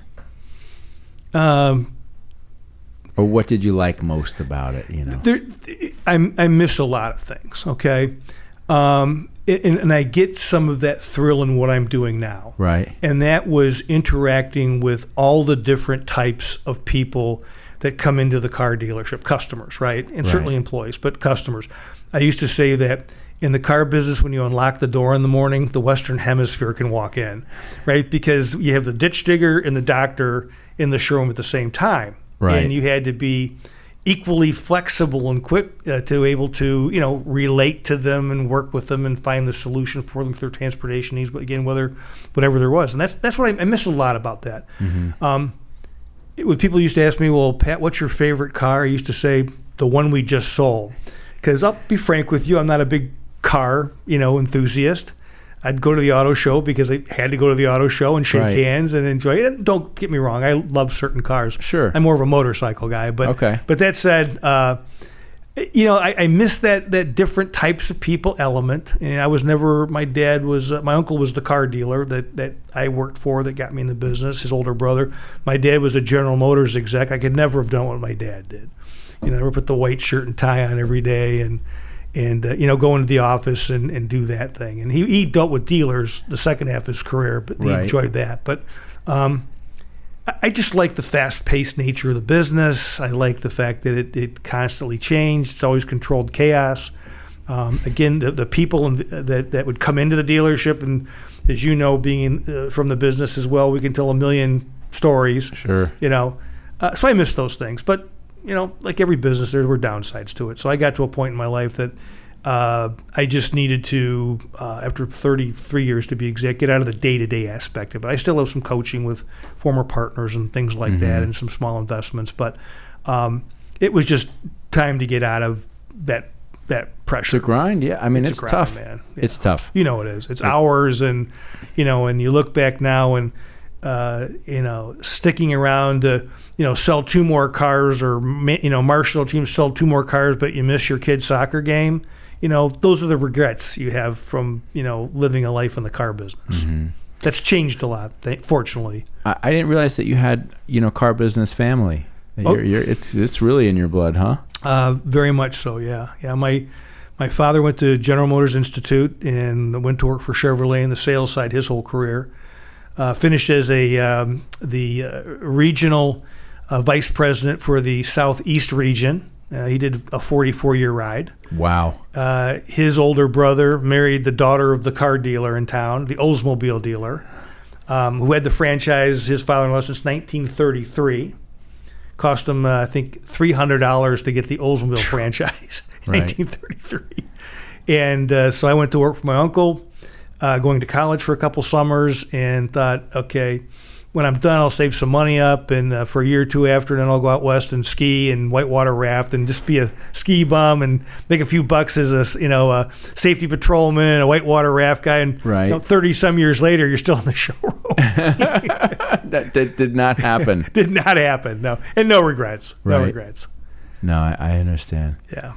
Or what did you like most about it? I miss a lot of things. Okay. And I get some of that thrill in what I'm doing now. Right. And that was interacting with all the different types of people that come into the car dealership, customers, right? And certainly employees, but customers. I used to say that in the car business, when you unlock the door in the morning, the Western Hemisphere can walk in, right? Because you have the ditch digger and the doctor in the showroom at the same time. Right. And you had to be equally flexible and quick to able to, relate to them and work with them and find the solution for them for their transportation needs. But again, whatever there was, and that's what I miss a lot about that. Mm-hmm. When people used to ask me, well, Pat, what's your favorite car? I used to say the one we just sold, because I'll be frank with you, I'm not a big car, enthusiast. I'd go to the auto show because I had to go to the auto show and shake hands and enjoy it. Don't get me wrong, I love certain cars. Sure. I'm more of a motorcycle guy. But okay. But that said, I miss that different types of people element. And I was never, my uncle was the car dealer that I worked for that got me in the business, his older brother. My dad was a General Motors exec. I could never have done what my dad did. Never put the white shirt and tie on every day and go into the office and do that thing. And he dealt with dealers the second half of his career, but he enjoyed that. But I just like the fast-paced nature of the business. I like the fact that it constantly changed. It's always controlled chaos. Again, the people that would come into the dealership, and as you know, being from the business as well, we can tell a million stories. Sure. So I miss those things. But, like every business, there were downsides to it. So I got to a point in my life that I just needed to, after 33 years to be exact, get out of the day-to-day aspect of it. I still have some coaching with former partners and things like that, and some small investments. But it was just time to get out of that pressure. It's a grind, yeah. I mean, it's grind, tough. Man. It's tough. It is. It's hours, and and you look back now and sticking around to sell 2 more cars, or marshal team sell 2 more cars, but you miss your kid's soccer game. Those are the regrets you have from living a life in the car business. That's changed a lot, fortunately. I didn't realize that you had car business family. It's really in your blood, huh? Very much so, yeah. My father went to General Motors Institute and went to work for Chevrolet in the sales side his whole career. Finished as the regional vice president for the Southeast region. He did a 44-year ride. Wow. His older brother married the daughter of the car dealer in town, the Oldsmobile dealer, who had the franchise, his father-in-law, since 1933. Cost him, I think, $300 to get the Oldsmobile franchise in 1933. And so I went to work for my uncle, going to college for a couple summers, and thought, okay, when I'm done, I'll save some money up, and for a year or two after, then I'll go out west and ski and whitewater raft and just be a ski bum and make a few bucks as a safety patrolman and a whitewater raft guy. And 30 some years later, you're still in the showroom. That did not happen. Did not happen. No, and no regrets. No regrets. No, I understand. Yeah.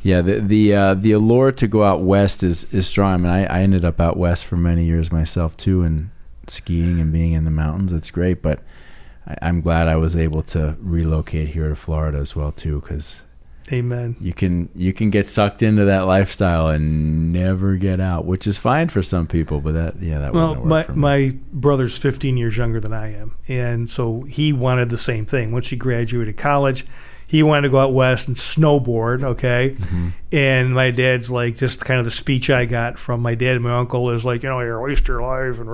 Yeah, the allure to go out west is strong. I mean, I ended up out west for many years myself too, and skiing and being in the mountains. It's great, but I'm glad I was able to relocate here to Florida as well too, because amen, you can get sucked into that lifestyle and never get out, which is fine for some people, but that wouldn't work for me. My brother's 15 years younger than I am, and so he wanted the same thing. Once he graduated college, he wanted to go out west and snowboard, okay? And my dad's like, just kind of the speech I got from my dad and my uncle is like, you waste your life, and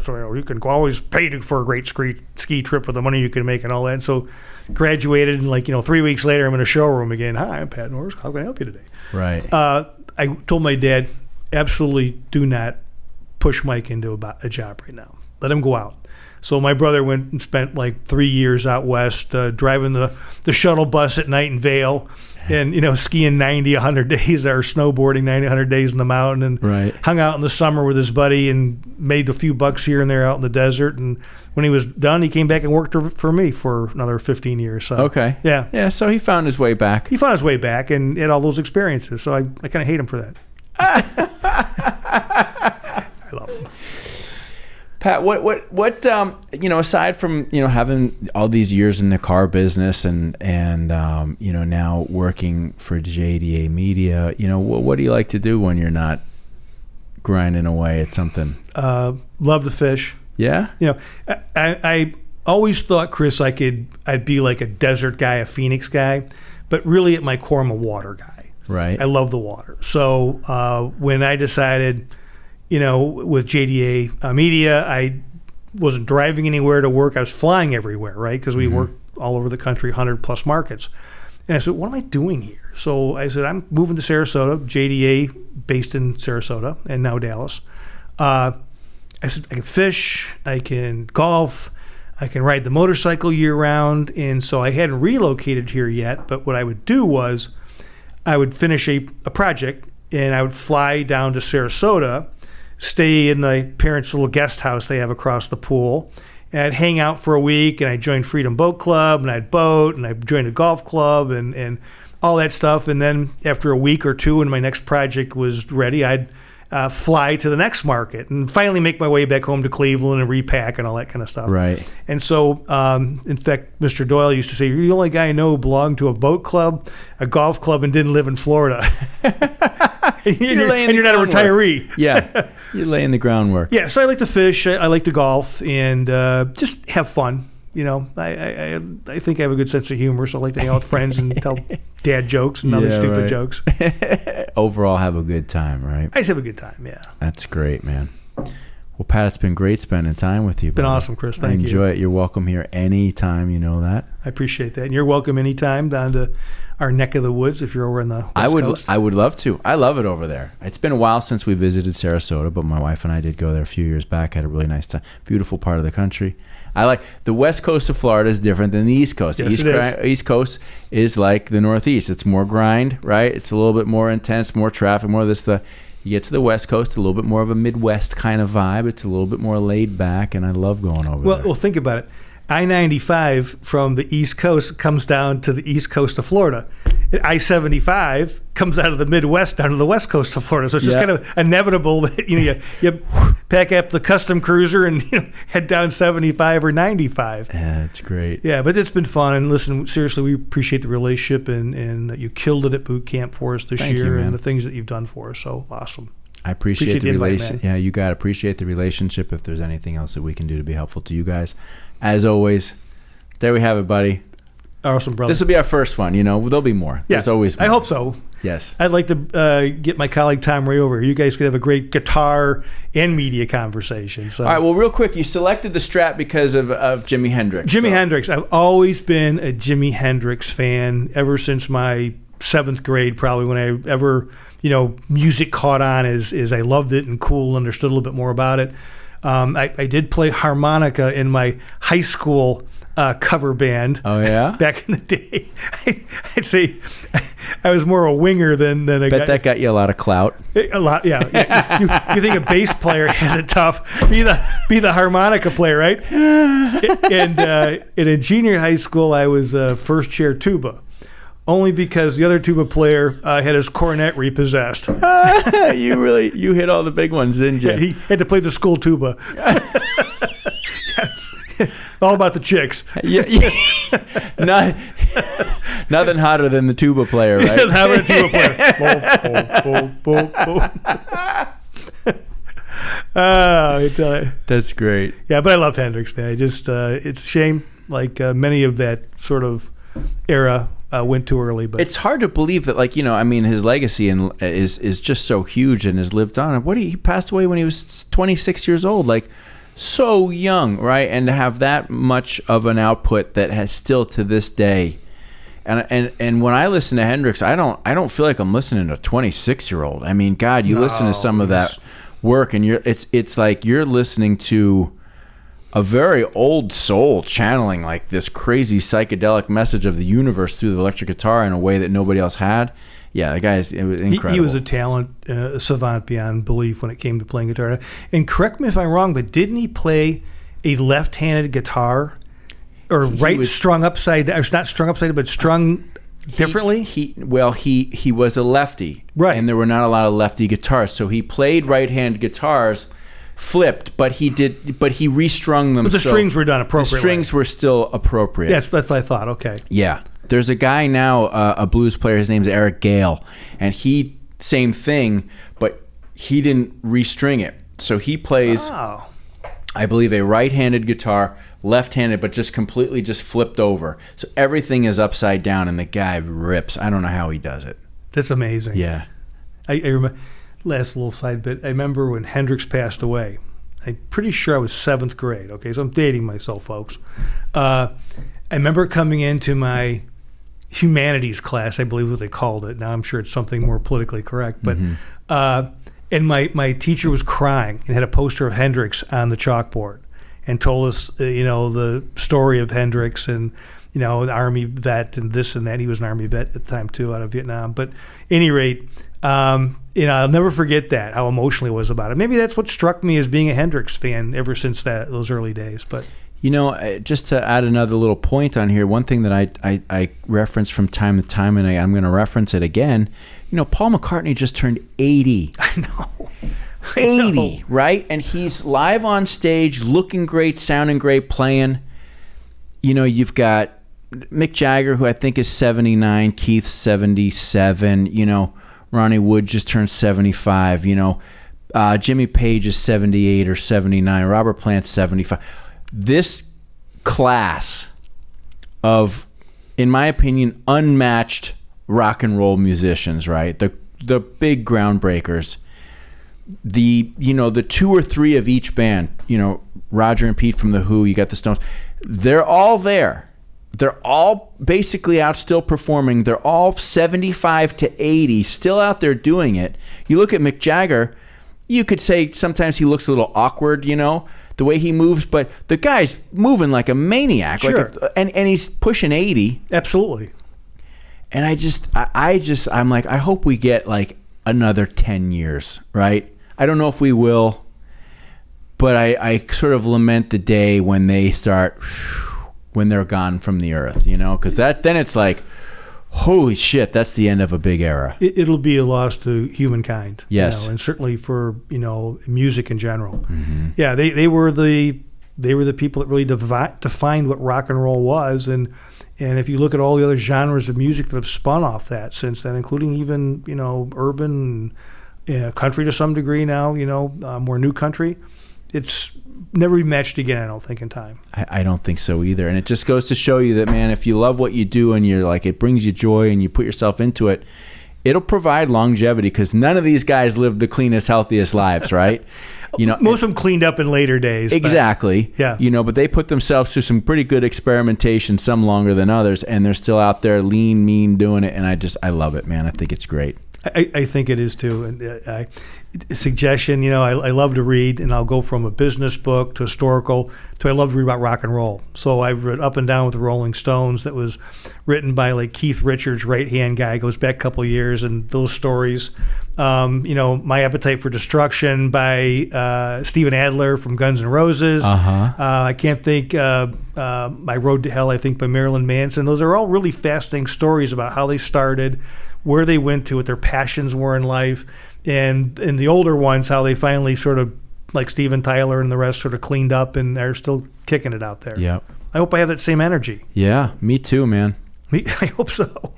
so you can always pay for a great ski trip with the money you can make and all that. And so graduated, and 3 weeks later, I'm in a showroom again. Hi, I'm Pat Norris. How can I help you today? Right. I told my dad, absolutely do not push Mike into a job right now. Let him go out. So my brother went and spent like 3 years out west, driving the shuttle bus at night in Vail, and skiing 90, 100 days, or snowboarding 90, 100 days in the mountain, and hung out in the summer with his buddy and made a few bucks here and there out in the desert. And when he was done, he came back and worked for me for another 15 years. So, okay. Yeah. So he found his way back. He found his way back and had all those experiences. So I kind of hate him for that. I love him. Pat, what aside from having all these years in the car business and now working for JDA.media, what do you like to do when you're not grinding away at something? Love to fish. Yeah. I always thought, Chris, I'd be like a desert guy, a Phoenix guy, but really at my core, I'm a water guy. Right. I love the water. So when I decided, with JDA.media, I wasn't driving anywhere to work. I was flying everywhere, right? Because we worked all over the country, 100 plus markets. And I said, what am I doing here? So I said, I'm moving to Sarasota, JDA based in Sarasota and now Dallas. I said, I can fish, I can golf, I can ride the motorcycle year round. And so I hadn't relocated here yet, but what I would do was I would finish a project and I would fly down to Sarasota, stay in the parents' little guest house they have across the pool, and I'd hang out for a week, and I joined Freedom Boat Club, and I'd boat, and I joined a golf club, and all that stuff. And then after a week or two, when my next project was ready, I'd fly to the next market and finally make my way back home to Cleveland and repack and all that kind of stuff. Right. And so, in fact, Mr. Doyle used to say, you're the only guy I know who belonged to a boat club, a golf club, and didn't live in Florida. and you're not a retiree. Yeah. You're laying the groundwork. Yeah, so I like to fish, I like to golf, and just have fun. I think I have a good sense of humor, so I like to hang out with friends and tell dad jokes and other stupid jokes. Overall, have a good time, right? I just have a good time, yeah. That's great, man. Well, Pat, it's been great spending time with you. It's been awesome, Chris. Thank you. Enjoy it. You're welcome here anytime. You know that. I appreciate that. And you're welcome anytime down to our neck of the woods if you're over in the West Coast. I would love to. I love it over there. It's been a while since we visited Sarasota, but my wife and I did go there a few years back. Had a really nice time. Beautiful part of the country. I like the West Coast of Florida is different than the East Coast. Yes, it is. East Coast is like the Northeast. It's more grind, right? It's a little bit more intense, more traffic, more of this. You get to the West Coast, a little bit more of a Midwest kind of vibe. It's a little bit more laid back, and I love going over there. Well, think about it. I-95 from the East Coast comes down to the East Coast of Florida. I-75 comes out of the Midwest down to the West Coast of Florida. So it's just kind of inevitable that you pack up the custom cruiser and head down 75 or 95. Yeah, it's great. Yeah, but it's been fun. And listen, seriously, we appreciate the relationship, and you killed it at boot camp for us this year, and the things that you've done for us. So awesome. I appreciate the relationship. Yeah, you got to appreciate the relationship. If there's anything else that we can do to be helpful to you guys, as always, there we have it, buddy. Awesome, brother. This will be our first one. There'll be more. Yeah, there's always more. I hope so. Yes. I'd like to get my colleague Tom Ray over here. You guys could have a great guitar and media conversation. So. All right, well, real quick, you selected the Strat because of Jimi Hendrix. Hendrix. I've always been a Jimi Hendrix fan ever since my 7th grade, probably, when I ever, music caught on as I loved it and cool, understood a little bit more about it. I did play harmonica in my high school cover band. Oh, yeah? Back in the day. I'd say I was more a winger than a guy. Bet that got you a lot of clout. A lot, yeah. You think a bass player has it tough. Be the harmonica player, right? And in junior high school, I was first chair tuba. Only because the other tuba player had his cornet repossessed. You hit all the big ones, didn't you? Yeah, he had to play the school tuba. All about the chicks. Yeah. Nothing hotter than the tuba player, right? Nothing hotter than the tuba player. I tell you. That's great. Yeah, but I love Hendrix, man. It's a shame, like many of that sort of era went too early. But it's hard to believe that, his legacy is just so huge and has lived on. He passed away when he was 26 years old, so young, right? And to have that much of an output that has still to this day. And when I listen to Hendrix, I don't feel like I'm listening to a 26-year-old. I mean, God, you listen to some of that work, and it's like you're listening to a very old soul channeling like this crazy psychedelic message of the universe through the electric guitar in a way that nobody else had. Yeah, the guy's incredible. He was a talent savant beyond belief when it came to playing guitar. And correct me if I'm wrong, but didn't he play a left-handed guitar, or strung upside down, or not strung upside down, but strung differently? He was a lefty, right? And there were not a lot of lefty guitars, so he played right-hand guitars. Flipped, but he restrung them. But the strings were done appropriately. The strings were still appropriate. Yes, that's what I thought. Okay. Yeah. There's a guy now, a blues player, his name's Eric Gale, and he, same thing, but he didn't restring it. So he plays, I believe, a right-handed guitar, left-handed, but just completely just flipped over. So everything is upside down, and the guy rips. I don't know how he does it. That's amazing. Yeah. I remember, last little side bit, I remember when Hendrix passed away. I'm pretty sure I was 7th grade. Okay, so I'm dating myself, folks. I remember coming into my humanities class, I believe what they called it. Now I'm sure it's something more politically correct. But and my teacher was crying and had a poster of Hendrix on the chalkboard and told us, the story of Hendrix and, the Army vet and this and that. He was an Army vet at the time, too, out of Vietnam. But at any rate, I'll never forget that, how emotional he was about it. Maybe that's what struck me as being a Hendrix fan ever since those early days. But just to add another little point on here, one thing that I reference from time to time, and I'm going to reference it again, Paul McCartney just turned 80. I know. 80, right? And he's live on stage, looking great, sounding great, playing. You've got Mick Jagger, who I think is 79, Keith 77, Ronnie Wood just turned 75, Jimmy Page is 78 or 79, Robert Plant 75. This class of, in my opinion, unmatched rock and roll musicians, right? The big groundbreakers. The 2 or 3 of each band, Roger and Pete from The Who, you got the Stones. They're all there. They're all basically out still performing. They're all 75 to 80 still out there doing it. You look at Mick Jagger, you could say sometimes he looks a little awkward, the way he moves, but the guy's moving like a maniac. Sure. And he's pushing 80. Absolutely. And I'm like, I hope we get like another 10 years, right? I don't know if we will, but I sort of lament the day when they start, when they're gone from the earth, because then it's like, holy shit, that's the end of a big era. It'll be a loss to humankind. Yes. And certainly for, music in general. Mm-hmm. Yeah, they were the people that really defined what rock and roll was. And if you look at all the other genres of music that have spun off that since then, including even, urban and country to some degree now, more new country, it's never be matched again, I don't think, in time. I don't think so either. And it just goes to show you that, man, if you love what you do and you're like, it brings you joy and you put yourself into it, it'll provide longevity, because none of these guys lived the cleanest, healthiest lives, right? Most of them cleaned up in later days. Exactly. But, yeah. But they put themselves through some pretty good experimentation, some longer than others, and they're still out there lean, mean, doing it. And I love it, man. I think it's great. I think it is too. And suggestion, I love to read, and I'll go from a business book to historical to I love to read about rock and roll. So I read Up and Down with the Rolling Stones, that was written by like Keith Richards, right-hand guy, goes back a couple of years, and those stories. My Appetite for Destruction by Steven Adler from Guns N' Roses. I can't think, My Road to Hell, I think, by Marilyn Manson. Those are all really fascinating stories about how they started, where they went to, what their passions were in life, and in the older ones, how they finally sort of, like Steven Tyler and the rest, sort of cleaned up and are still kicking it out there. Yeah. I hope I have that same energy. Yeah, me too, man. I hope so.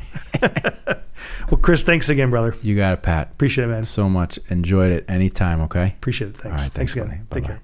Well, Chris, thanks again, brother. You got it, Pat. Appreciate it, man. So much. Enjoyed it anytime, okay? Appreciate it. Thanks. All right, thanks again. buddy. Take Bye-bye. care.